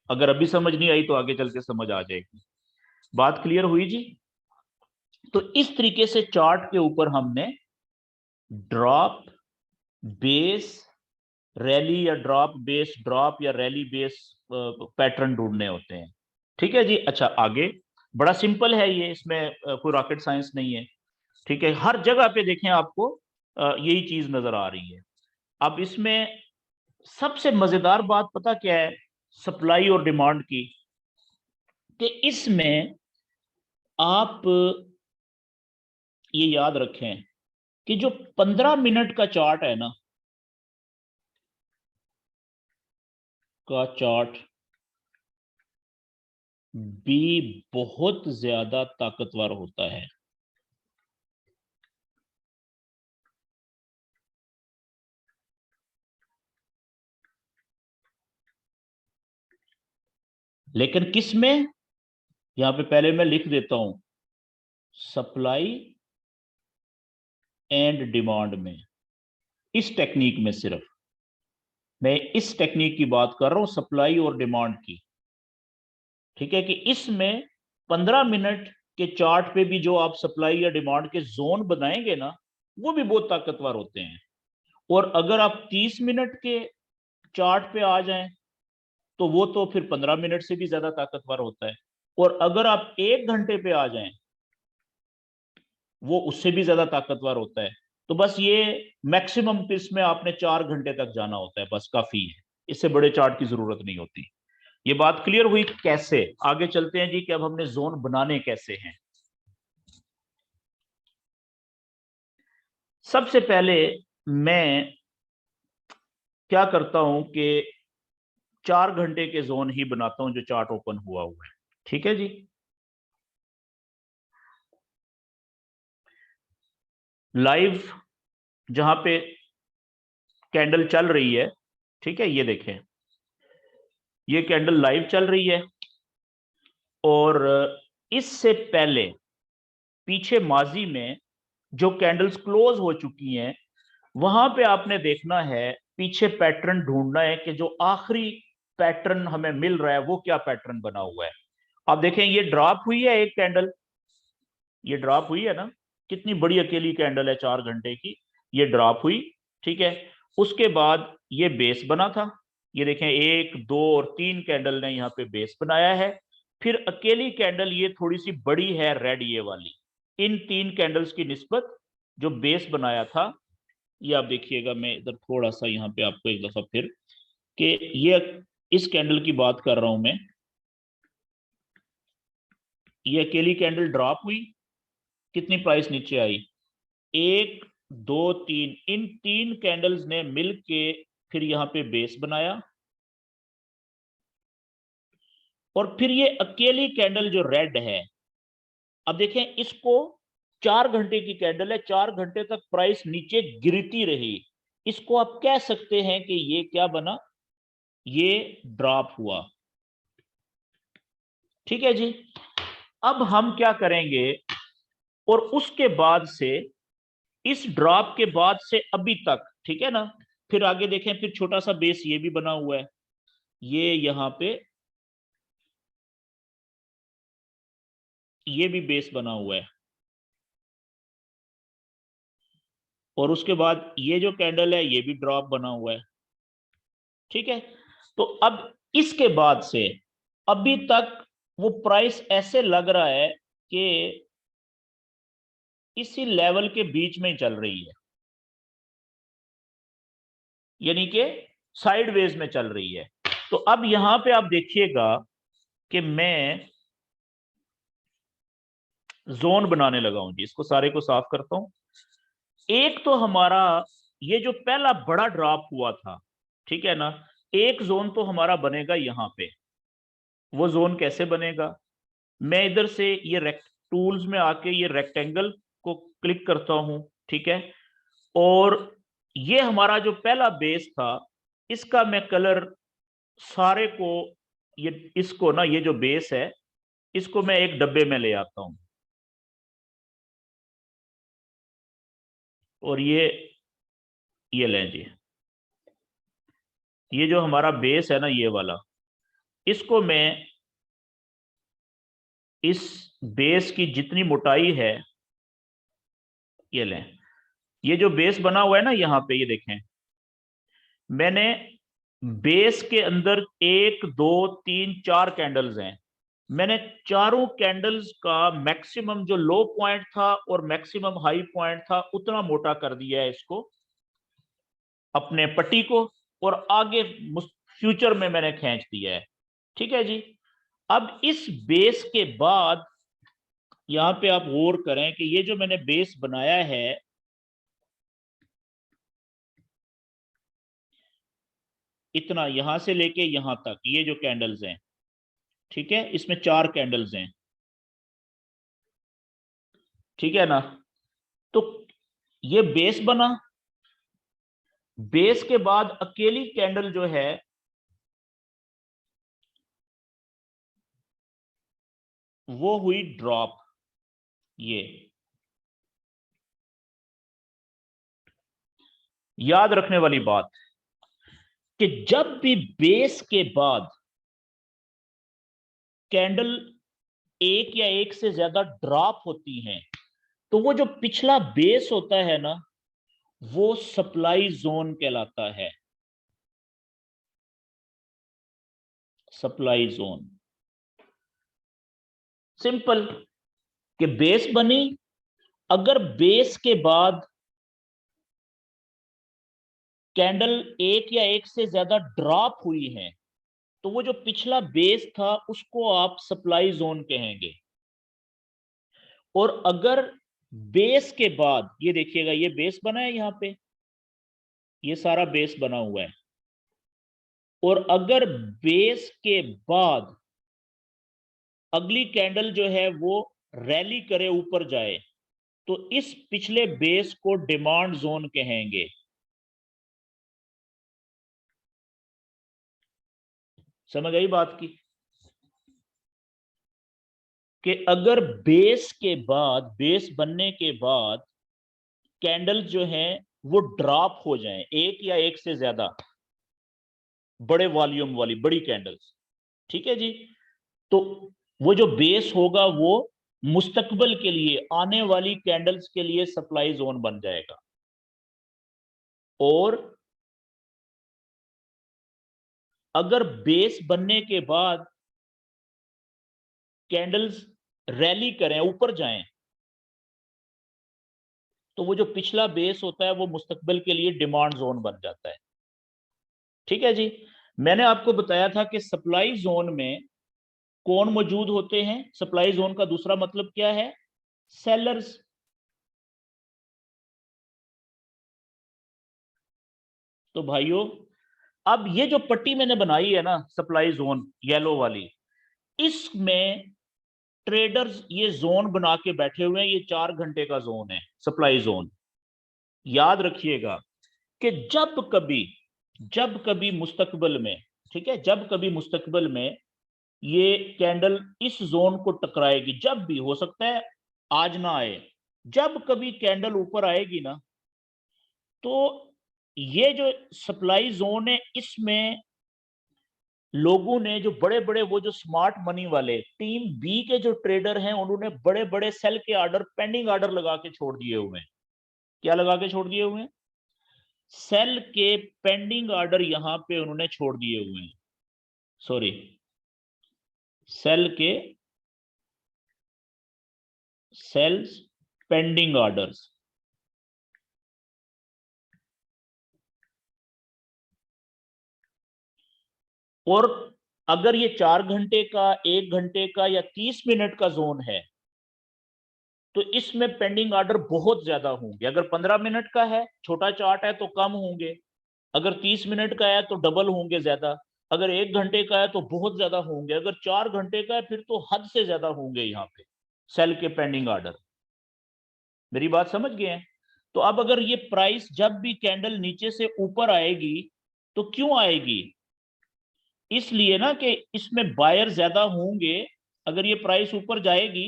अगर अभी समझ नहीं आई तो आगे चल के समझ आ जाएगी। बात क्लियर हुई जी? तो इस तरीके से चार्ट के ऊपर हमने ड्रॉप बेस रैली, या ड्रॉप बेस ड्रॉप, या रैली बेस पैटर्न ढूंढने होते हैं। ठीक है जी। अच्छा, आगे बड़ा सिंपल है ये, इसमें कोई रॉकेट साइंस नहीं है। ठीक है, हर जगह पे देखें आपको यही चीज नजर आ रही है। अब इसमें सबसे मजेदार बात पता क्या है, सप्लाई और डिमांड की, कि इसमें आप ये याद रखें कि जो 15 मिनट का चार्ट है ना, का चार्ट भी बहुत ज्यादा ताकतवर होता है। लेकिन किस में, यहां पे पहले मैं लिख देता हूं, सप्लाई एंड डिमांड में, इस टेक्निक में, सिर्फ मैं इस टेक्निक की बात कर रहा हूं, सप्लाई और डिमांड की। ठीक है, कि इसमें 15 मिनट के चार्ट पे भी जो आप सप्लाई या डिमांड के जोन बनाएंगे ना, वो भी बहुत ताकतवर होते हैं। और अगर आप 30 मिनट के चार्ट पे आ जाएं तो वो तो फिर 15 मिनट से भी ज्यादा ताकतवर होता है। और अगर आप 1 घंटे पे आ जाएं, वो उससे भी ज्यादा ताकतवर होता है। तो बस ये मैक्सिमम इसमें आपने 4 घंटे तक जाना होता है, बस काफी है, इससे बड़े चार्ट की जरूरत नहीं होती। ये बात क्लियर हुई? कैसे आगे चलते हैं जी, कि अब हमने जोन बनाने कैसे हैं। सबसे पहले मैं क्या करता हूं कि 4 घंटे के जोन ही बनाता हूं जो चार्ट ओपन हुआ हुआ है। ठीक है जी। लाइव जहां पे कैंडल चल रही है, ठीक है, ये देखें, ये कैंडल लाइव चल रही है। और इससे पहले पीछे माजी में जो कैंडल्स क्लोज हो चुकी हैं, वहां पे आपने देखना है, पीछे पैटर्न ढूंढना है कि जो आखिरी पैटर्न हमें मिल रहा है वो क्या पैटर्न बना हुआ है। आप देखें ये ड्रॉप हुई है एक कैंडल, ये ड्रॉप हुई है ना, कितनी बड़ी अकेली कैंडल है 4 घंटे की, ये ड्रॉप हुई, ठीक है। उसके बाद ये बेस बना था, ये देखें 1 2 और 3 कैंडल ने यहाँ पे बेस बनाया है। फिर अकेली कैंडल ये थोड़ी सी बड़ी है रेड ये वाली, इन 3 कैंडल्स की निस्बत जो बेस बनाया था, ये आप देखिएगा, मैं इधर थोड़ा सा यहाँ पे आपको एक दफा फिर, कि ये इस कैंडल की बात कर रहा हूं मैं, ये अकेली कैंडल ड्रॉप हुई, कितनी प्राइस नीचे आई, 1 2 3, इन 3 कैंडल्स ने मिलके फिर यहाँ पे बेस बनाया, और फिर ये अकेली कैंडल जो रेड है, अब देखें इसको 4 घंटे की कैंडल है, 4 घंटे तक प्राइस नीचे गिरती रही, इसको आप कह सकते हैं कि ये क्या बना, ये ड्रॉप हुआ, ठीक है जी। अब हम क्या करेंगे, और उसके बाद से, इस ड्रॉप के बाद से अभी तक, ठीक है ना, फिर आगे देखें, फिर छोटा सा बेस ये भी बना हुआ है, ये यहां पे ये भी बेस बना हुआ है, और उसके बाद ये जो कैंडल है ये भी ड्रॉप बना हुआ है, ठीक है। तो अब इसके बाद से अभी तक वो प्राइस ऐसे लग रहा है कि इसी लेवल के बीच में ही चल रही है, यानी कि साइडवेज में चल रही है। तो अब यहां पे आप देखिएगा कि मैं जोन बनाने लगा हूं जी, इसको सारे को साफ करता हूं। एक तो हमारा ये जो पहला बड़ा ड्रॉप हुआ था, ठीक है ना, एक जोन तो हमारा बनेगा यहां पे, वो जोन कैसे बनेगा, मैं इधर से ये टूल्स में आके ये रेक्टेंगल को क्लिक करता हूं, ठीक है। और ये हमारा जो पहला बेस था, इसका मैं कलर सारे को, ये इसको ना, ये जो बेस है इसको मैं एक डब्बे में ले आता हूं, और ये लें जी, ये जो हमारा बेस है ना ये वाला, इसको मैं इस बेस की जितनी मोटाई है, ये लें, ये जो बेस बना हुआ है ना यहाँ पे, ये देखें, मैंने बेस के अंदर 1 2 3 4 कैंडल्स हैं, मैंने चारों कैंडल्स का मैक्सिमम जो लो पॉइंट था और मैक्सिमम हाई पॉइंट था उतना मोटा कर दिया है इसको, अपने पट्टी को, और आगे फ्यूचर में मैंने खींच दिया है, ठीक है जी। अब इस बेस के बाद यहां पे आप गौर करें कि ये जो मैंने बेस बनाया है, इतना यहां से लेके यहां तक ये जो कैंडल्स हैं, ठीक है, इसमें 4 कैंडल्स हैं, ठीक है ना। तो ये बेस बना, बेस के बाद अकेली कैंडल जो है वो हुई ड्रॉप, ये याद रखने वाली बात, कि जब भी बेस के बाद कैंडल एक या एक से ज्यादा ड्रॉप होती हैं, तो वो जो पिछला बेस होता है ना, वो सप्लाई जोन कहलाता है, सप्लाई जोन। सिंपल, कि बेस बनी, अगर बेस के बाद कैंडल एक या एक से ज्यादा ड्रॉप हुई है, तो वो जो पिछला बेस था उसको आप सप्लाई जोन कहेंगे। और अगर बेस के बाद, ये देखिएगा ये बेस बना है यहां पे, ये सारा बेस बना हुआ है, और अगर बेस के बाद अगली कैंडल जो है वो रैली करे, ऊपर जाए, तो इस पिछले बेस को डिमांड जोन कहेंगे। समझ आई बात की, कि अगर बेस के बाद, बेस बनने के बाद कैंडल जो है वो ड्रॉप हो जाए, एक या एक से ज्यादा बड़े वॉल्यूम वाली बड़ी कैंडल्स, ठीक है जी, तो वो जो बेस होगा वो मुस्तकबिल के लिए, आने वाली कैंडल्स के लिए सप्लाई जोन बन जाएगा। और अगर बेस बनने के बाद कैंडल्स रैली करें, ऊपर जाएं, तो वो जो पिछला बेस होता है वो मुस्तकबिल के लिए डिमांड जोन बन जाता है। ठीक है जी। मैंने आपको बताया था कि सप्लाई जोन में कौन मौजूद होते हैं। सप्लाई जोन का दूसरा मतलब क्या है? सेलर्स। तो भाइयों, अब ये जो पट्टी मैंने बनाई है ना, सप्लाई जोन येलो वाली, इसमें ट्रेडर्स ये जोन बना के बैठे हुए हैं। ये 4 घंटे का जोन है, सप्लाई जोन। याद रखिएगा कि जब कभी मुस्तकबिल में, ठीक है, जब कभी मुस्तकबिल में ये कैंडल इस जोन को टकराएगी, जब भी, हो सकता है आज ना आए, जब कभी कैंडल ऊपर आएगी ना, तो ये जो सप्लाई जोन है, इसमें लोगों ने, जो बड़े बड़े, वो जो स्मार्ट मनी वाले टीम बी के जो ट्रेडर हैं, उन्होंने बड़े बड़े सेल के ऑर्डर, पेंडिंग ऑर्डर लगा के छोड़ दिए हुए हैं। क्या लगा के छोड़ दिए हुए हैं? सेल के पेंडिंग ऑर्डर यहां पे उन्होंने छोड़ दिए हुए हैं। सॉरी, सेल के सेल्स पेंडिंग ऑर्डर्स। और अगर ये 4 घंटे का, 1 घंटे का या 30 मिनट का जोन है, तो इसमें पेंडिंग ऑर्डर बहुत ज्यादा होंगे। अगर 15 मिनट का है, छोटा चार्ट है, तो कम होंगे। अगर 30 मिनट का है तो डबल होंगे, ज्यादा। अगर 1 घंटे का है तो बहुत ज्यादा होंगे। अगर 4 घंटे का है फिर तो हद से ज्यादा होंगे यहाँ पे सेल के पेंडिंग ऑर्डर। मेरी बात समझ गए हैं? तो अब अगर ये प्राइस जब भी कैंडल नीचे से ऊपर आएगी, तो क्यों आएगी? इसलिए ना कि इसमें बायर ज्यादा होंगे। अगर ये प्राइस ऊपर जाएगी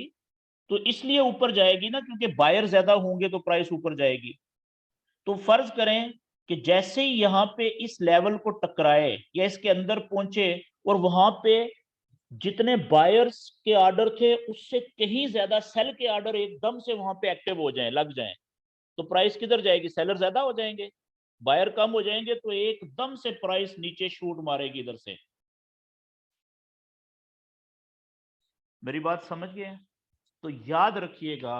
तो इसलिए ऊपर जाएगी ना, क्योंकि बायर ज्यादा होंगे तो प्राइस ऊपर जाएगी। तो फर्ज करें कि जैसे ही यहाँ पे इस लेवल को टकराए या इसके अंदर पहुंचे, और वहां पे जितने बायर्स के ऑर्डर थे उससे कहीं ज्यादा सेल के ऑर्डर एकदम से वहां पे एक्टिव हो जाएं, लग जाएं, तो प्राइस किधर जाएगी? सेलर ज्यादा हो जाएंगे, बायर कम हो जाएंगे, तो एकदम से प्राइस नीचे शूट मारेगी इधर से। मेरी बात समझ गए? तो याद रखिएगा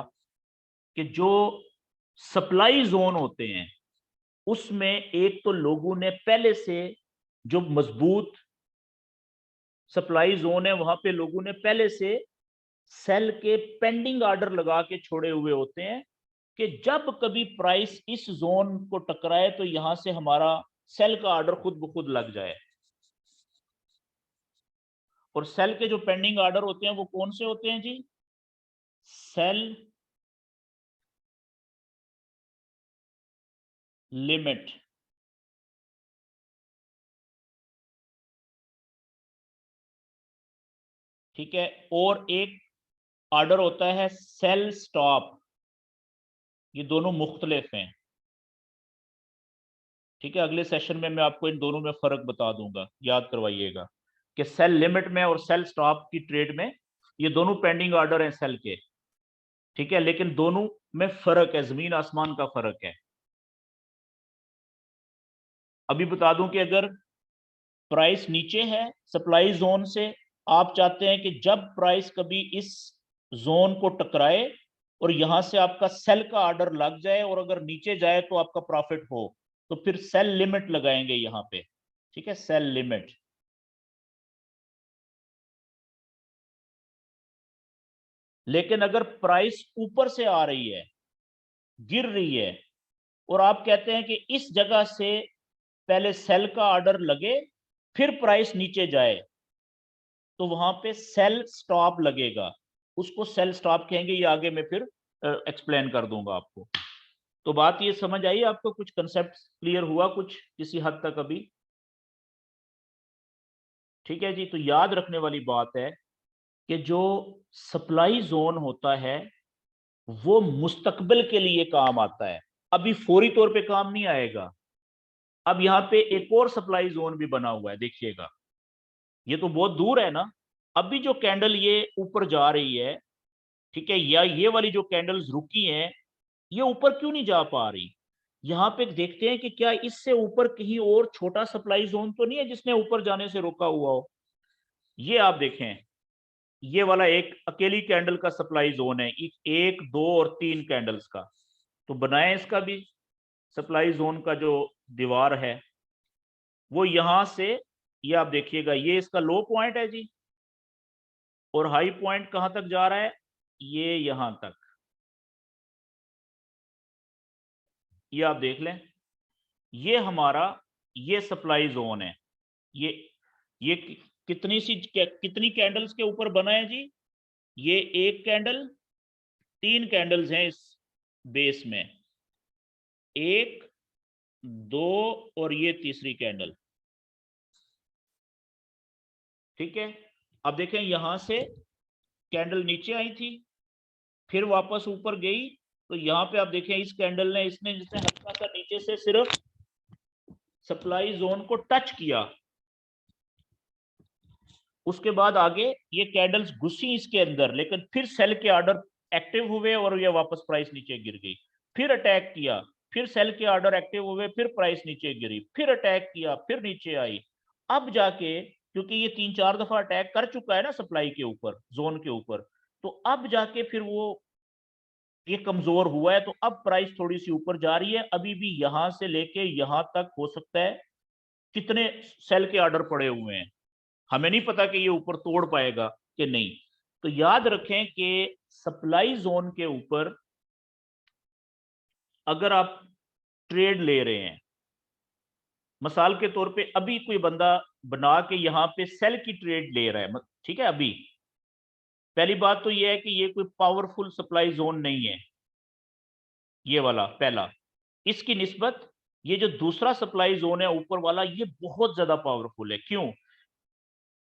कि जो सप्लाई जोन होते हैं, उसमें एक तो लोगों ने पहले से, जो मजबूत सप्लाई जोन है, वहां पे लोगों ने पहले से सेल के पेंडिंग ऑर्डर लगा के छोड़े हुए होते हैं कि जब कभी प्राइस इस जोन को टकराए तो यहां से हमारा सेल का ऑर्डर खुद ब खुद लग जाए। और सेल के जो पेंडिंग ऑर्डर होते हैं वो कौन से होते हैं जी? Cell limit. ठीक है। और एक ऑर्डर होता है सेल स्टॉप। ये दोनों मुख्तलिफ हैं। ठीक है, अगले सेशन में मैं आपको इन दोनों में फर्क बता दूंगा, याद करवाइएगा कि सेल लिमिट में और सेल स्टॉप की ट्रेड में ये दोनों पेंडिंग ऑर्डर हैं सेल के। ठीक है, लेकिन दोनों में फर्क है, जमीन आसमान का फर्क है। अभी बता दूं कि अगर प्राइस नीचे है सप्लाई जोन से, आप चाहते हैं कि जब प्राइस कभी इस जोन को टकराए और यहां से आपका सेल का ऑर्डर लग जाए, और अगर नीचे जाए तो आपका प्रॉफिट हो, तो फिर सेल लिमिट लगाएंगे यहां पे। ठीक है, सेल लिमिट। लेकिन अगर प्राइस ऊपर से आ रही है, गिर रही है, और आप कहते हैं कि इस जगह से पहले सेल का ऑर्डर लगे फिर प्राइस नीचे जाए, तो वहां पे सेल स्टॉप लगेगा। उसको सेल स्टॉप कहेंगे, ये आगे मैं फिर एक्सप्लेन कर दूंगा आपको। तो बात ये समझ आई आपको? कुछ कंसेप्ट क्लियर हुआ कुछ किसी हद तक अभी? ठीक है जी। तो याद रखने वाली बात है कि जो सप्लाई जोन होता है वो मुस्तकबिल के लिए काम आता है, अभी फौरी तौर पे काम नहीं आएगा। अब यहाँ पे एक और सप्लाई जोन भी बना हुआ है, देखिएगा। ये तो बहुत दूर है ना, अभी जो कैंडल ये ऊपर जा रही है, ठीक है, या ये वाली जो कैंडल्स रुकी हैं, ये ऊपर क्यों नहीं जा पा रही? यहाँ पे देखते हैं कि क्या इससे ऊपर कहीं और छोटा सप्लाई जोन तो नहीं है जिसने ऊपर जाने से रोका हुआ हो। ये आप देखें, ये वाला एक अकेली कैंडल का सप्लाई जोन है, एक, दो और तीन कैंडल्स का। तो बनाए इसका भी सप्लाई जोन का जो दीवार है वो यहां से, ये आप देखिएगा, ये इसका लो पॉइंट है जी, और हाई पॉइंट कहां तक जा रहा है, ये यहां तक। ये आप देख लें, ये हमारा ये सप्लाई जोन है। ये कितनी कैंडल्स के ऊपर बना है जी? ये एक कैंडल, तीन कैंडल्स हैं इस बेस में, एक, दो और ये तीसरी कैंडल, ठीक है। अब देखें, यहां से कैंडल नीचे आई थी, फिर वापस ऊपर गई, तो यहां पे आप देखें इस कैंडल ने, इसने जिसने हल्का सा नीचे से सिर्फ सप्लाई जोन को टच किया, उसके बाद आगे ये कैंडल्स घुसी इसके अंदर, लेकिन फिर सेल के ऑर्डर एक्टिव हुए और ये वापस प्राइस नीचे गिर गई। फिर अटैक किया, फिर सेल के ऑर्डर एक्टिव हुए, फिर प्राइस नीचे गिरी, फिर अटैक किया, फिर नीचे आई। अब जाके, क्योंकि ये 3-4 दफा अटैक कर चुका है ना सप्लाई के ऊपर, जोन के ऊपर, तो अब जाके फिर वो ये कमजोर हुआ है, तो अब प्राइस थोड़ी सी ऊपर जा रही है। अभी भी यहां से लेके यहां तक हो सकता है कितने सेल के ऑर्डर पड़े हुए हैं, हमें नहीं पता कि ये ऊपर तोड़ पाएगा कि नहीं। तो याद रखें कि सप्लाई जोन के ऊपर अगर आप ट्रेड ले रहे हैं, मिसाल के तौर पे अभी कोई बंदा बना के यहां पे सेल की ट्रेड ले रहा है, ठीक है, अभी पहली बात तो ये है कि ये कोई पावरफुल सप्लाई जोन नहीं है, ये वाला पहला। इसकी निस्बत ये जो दूसरा सप्लाई जोन है ऊपर वाला, ये बहुत ज्यादा पावरफुल है। क्यों?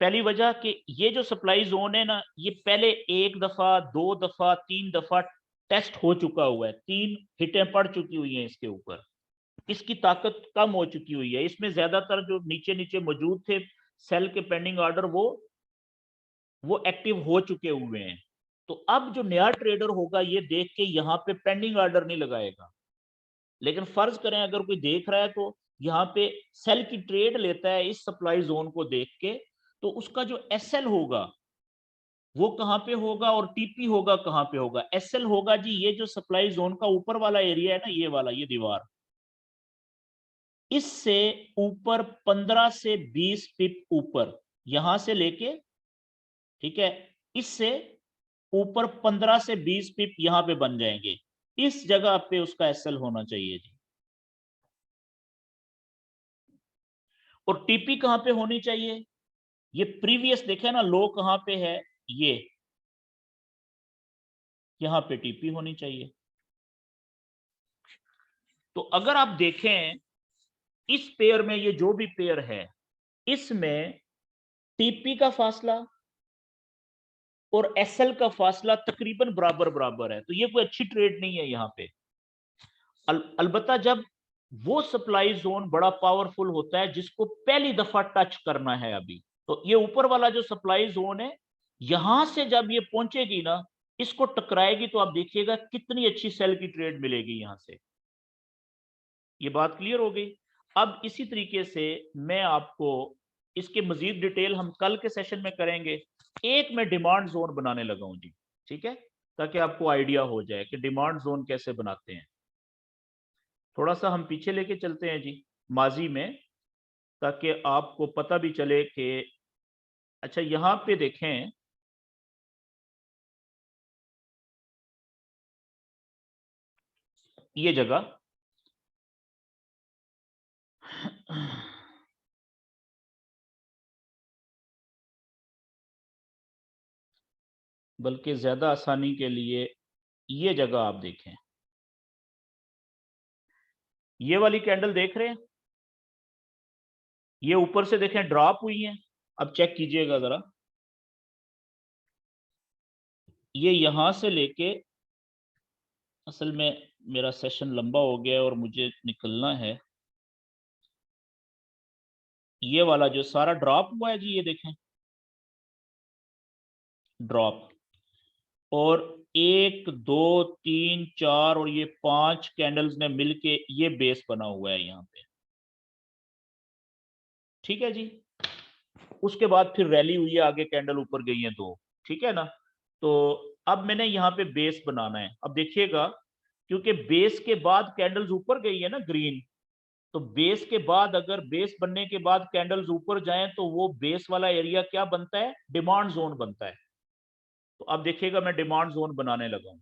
पहली वजह कि ये जो सप्लाई जोन है ना, ये पहले एक दफा, दो दफा, तीन दफा टेस्ट हो चुका हुआ है, तीन हिटें पड़ चुकी हुई हैं इसके ऊपर, इसकी ताकत कम हो चुकी हुई है। इसमें ज्यादातर जो नीचे नीचे मौजूद थे सेल के पेंडिंग ऑर्डर, वो एक्टिव हो चुके हुए हैं। तो अब जो नया ट्रेडर होगा ये देख के यहाँ पे पेंडिंग ऑर्डर नहीं लगाएगा, लेकिन फर्ज करें अगर कोई देख रहा है तो यहाँ पे सेल की ट्रेड लेता है इस सप्लाई जोन को देख के, तो उसका जो एसएल होगा वो कहां पे होगा और टीपी होगा कहां पे होगा? एसएल होगा जी ये जो सप्लाई जोन का ऊपर वाला एरिया है ना, ये वाला, ये दीवार, इससे ऊपर 15 से 20 पिप ऊपर, यहां से लेके, ठीक है, इससे ऊपर 15 से 20 पिप यहां पे बन जाएंगे, इस जगह पे उसका एसएल होना चाहिए जी। और टीपी कहां पे होनी चाहिए? ये प्रीवियस देखे ना, लो कहां पे है, ये यहां पे टीपी होनी चाहिए। तो अगर आप देखें इस पेयर में, ये जो भी पेयर है, इसमें टीपी का फासला और एसएल का फासला तकरीबन बराबर बराबर है, तो ये कोई अच्छी ट्रेड नहीं है यहां पे। अलबत्ता जब वो सप्लाई जोन बड़ा पावरफुल होता है जिसको पहली दफा टच करना है अभी, तो ये ऊपर वाला जो सप्लाई जोन है, यहां से जब ये पहुंचेगी ना, इसको टकराएगी, तो आप देखिएगा कितनी अच्छी सेल की ट्रेड मिलेगी यहां से। ये बात क्लियर हो गई। अब इसी तरीके से मैं आपको इसके मजीद डिटेल हम कल के सेशन में करेंगे। एक मैं डिमांड जोन बनाने लगा हूं जी, ठीक है, ताकि आपको आइडिया हो जाए कि डिमांड जोन कैसे बनाते हैं। थोड़ा सा हम पीछे लेके चलते हैं जी, माजी में, ताकि आपको पता भी चले कि अच्छा, यहां पे देखें, ये जगह बल्कि ज्यादा आसानी के लिए ये जगह आप देखें, ये वाली कैंडल देख रहे हैं, ये ऊपर से देखें ड्रॉप हुई है। अब चेक कीजिएगा जरा, ये यहां से लेके, असल में मेरा सेशन लंबा हो गया और मुझे निकलना है, ये वाला जो सारा ड्रॉप हुआ है जी, ये देखें, ड्रॉप, और 1 2 3 4 और ये 5 कैंडल्स ने मिलके ये बेस बना हुआ है यहाँ पे। ठीक है जी। उसके बाद फिर रैली हुई है, आगे कैंडल ऊपर गई है 2, ठीक है ना। तो अब मैंने यहाँ पे बेस बनाना है। अब देखिएगा, क्योंकि बेस के बाद कैंडल्स ऊपर गई है ना ग्रीन, तो बेस के बाद अगर बेस बनने के बाद कैंडल्स ऊपर जाएं तो वो बेस वाला एरिया क्या बनता है, डिमांड जोन बनता है। तो अब देखिएगा मैं डिमांड जोन बनाने लगा हूं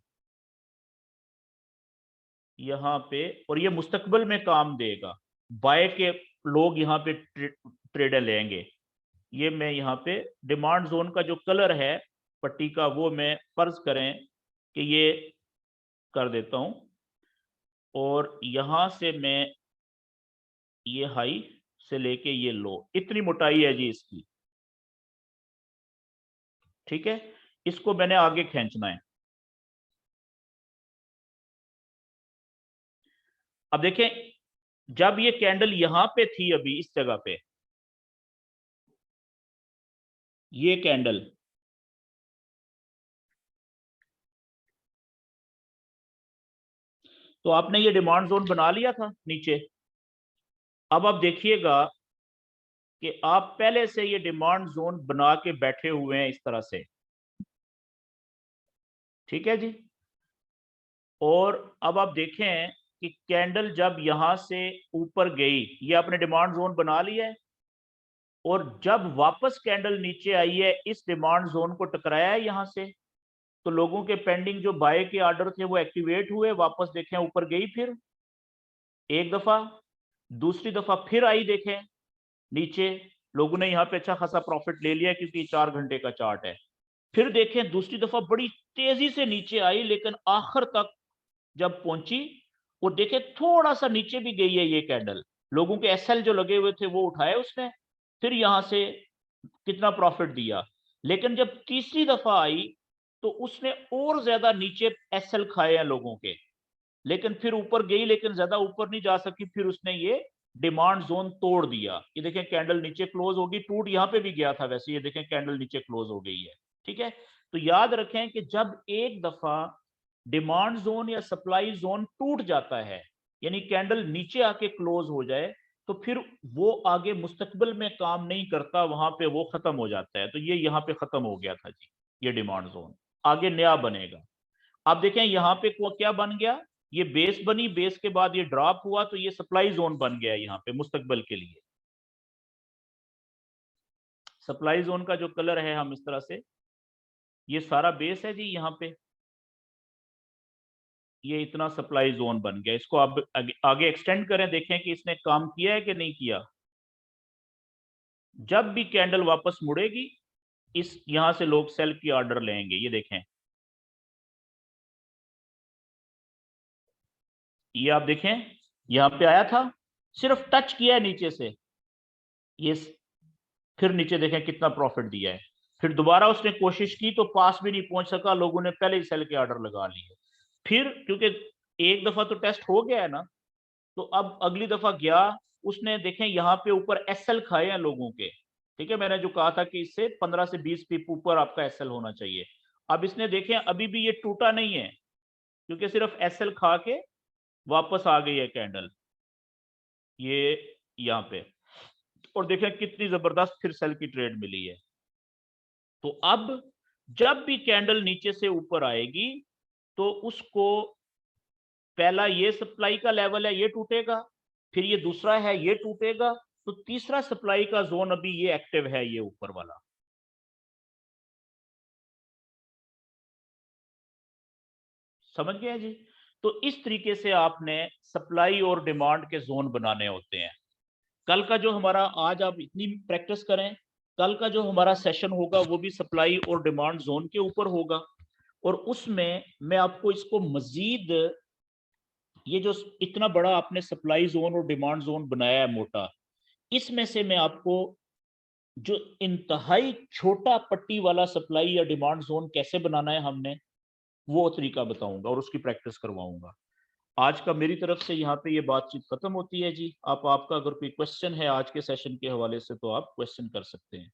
यहाँ पे, और ये मुस्तकबिल में काम देगा। बाय के लोग यहाँ पे ट्रेडर लेंगे। ये मैं यहाँ पे डिमांड जोन का जो कलर है पट्टी का, वो मैं फर्ज करें कि ये कर देता हूं, और यहां से मैं ये हाई से लेके ये लो, इतनी मोटाई है जी इसकी। ठीक है, इसको मैंने आगे खींचना है। अब देखें, जब ये कैंडल यहां पे थी, अभी इस जगह पे ये कैंडल, तो आपने ये डिमांड जोन बना लिया था नीचे। अब आप देखिएगा कि आप पहले से ये डिमांड जोन बना के बैठे हुए हैं इस तरह से। ठीक है जी। और अब आप देखें कि कैंडल जब यहां से ऊपर गई, ये आपने डिमांड जोन बना लिया है, और जब वापस कैंडल नीचे आई है इस डिमांड जोन को टकराया है यहां से, तो लोगों के पेंडिंग जो बाय के ऑर्डर थे वो एक्टिवेट हुए, वापस देखें ऊपर गई, फिर एक दफा, दूसरी दफा फिर आई, देखें नीचे, लोगों ने यहाँ पे अच्छा खासा प्रॉफिट ले लिया क्योंकि 4 घंटे का चार्ट है। फिर देखें दूसरी दफा बड़ी तेजी से नीचे आई, लेकिन आखिर तक जब पहुंची, वो देखे थोड़ा सा नीचे भी गई है ये कैंडल, लोगों के एसएल जो लगे हुए थे वो उठाए उसने, फिर यहां से कितना प्रॉफिट दिया। लेकिन जब तीसरी दफा आई तो उसने और ज्यादा नीचे एसएल खाए हैं लोगों के, लेकिन फिर ऊपर गई, लेकिन ज्यादा ऊपर नहीं जा सकी, फिर उसने ये डिमांड जोन तोड़ दिया। ये देखें कैंडल नीचे क्लोज होगी, टूट यहां पे भी गया था वैसे, ये देखें कैंडल नीचे क्लोज हो गई है। ठीक है, तो याद रखें कि जब एक दफा डिमांड जोन या सप्लाई जोन टूट जाता है, यानी कैंडल नीचे आके क्लोज हो जाए, तो फिर वो आगे मुस्तकबिल में काम नहीं करता, वहां पे वो खत्म हो जाता है। तो ये यहाँ पे खत्म हो गया था जी, ये डिमांड जोन आगे नया बनेगा। आप देखें यहाँ पे क्या बन गया, ये बेस बनी, बेस के बाद ये ड्रॉप हुआ, तो ये सप्लाई जोन बन गया यहाँ पे मुस्तकबिल के लिए। सप्लाई जोन का जो कलर है, हम इस तरह से, ये सारा बेस है जी यहाँ पे, ये इतना सप्लाई जोन बन गया। इसको आप आगे एक्सटेंड करें, देखें कि इसने काम किया है कि नहीं किया। जब भी कैंडल वापस मुड़ेगी, इस यहां से लोग सेल की ऑर्डर लेंगे। ये देखें, ये आप देखें यहां पे आया था, सिर्फ टच किया है नीचे से, ये फिर नीचे देखें कितना प्रॉफिट दिया है। फिर दोबारा उसने कोशिश की तो पास भी नहीं पहुंच सका, लोगों ने पहले ही सेल के ऑर्डर लगा लिए। फिर क्योंकि एक दफा तो टेस्ट हो गया है ना, तो अब अगली दफा गया, उसने देखें यहाँ पे ऊपर एसएल खाए हैं लोगों के। ठीक है, मैंने जो कहा था कि इससे 15 से 20 पिप ऊपर आपका एसएल होना चाहिए। अब इसने देखें अभी भी ये टूटा नहीं है, क्योंकि सिर्फ एसएल खा के वापस आ गई है कैंडल ये यहाँ पे, और देखें कितनी जबरदस्त फिर सेल की ट्रेड मिली है। तो अब जब भी कैंडल नीचे से ऊपर आएगी, तो उसको पहला ये सप्लाई का लेवल है ये टूटेगा, फिर ये दूसरा है ये टूटेगा, तो तीसरा सप्लाई का जोन अभी ये एक्टिव है, ये ऊपर वाला। समझ गए जी। तो इस तरीके से आपने सप्लाई और डिमांड के जोन बनाने होते हैं। कल का जो हमारा, आज आप इतनी प्रैक्टिस करें, कल का जो हमारा सेशन होगा वो भी सप्लाई और डिमांड जोन के ऊपर होगा, और उसमें मैं आपको इसको मजीद, ये जो इतना बड़ा आपने सप्लाई जोन और डिमांड जोन बनाया है मोटा, इसमें से मैं आपको जो इंतहाई छोटा पट्टी वाला सप्लाई या डिमांड जोन कैसे बनाना है हमने, वो तरीका बताऊंगा और उसकी प्रैक्टिस करवाऊंगा। आज का मेरी तरफ से यहाँ पे ये बातचीत खत्म होती है जी। आपका अगर कोई क्वेश्चन है आज के सेशन के हवाले से तो आप क्वेश्चन कर सकते हैं।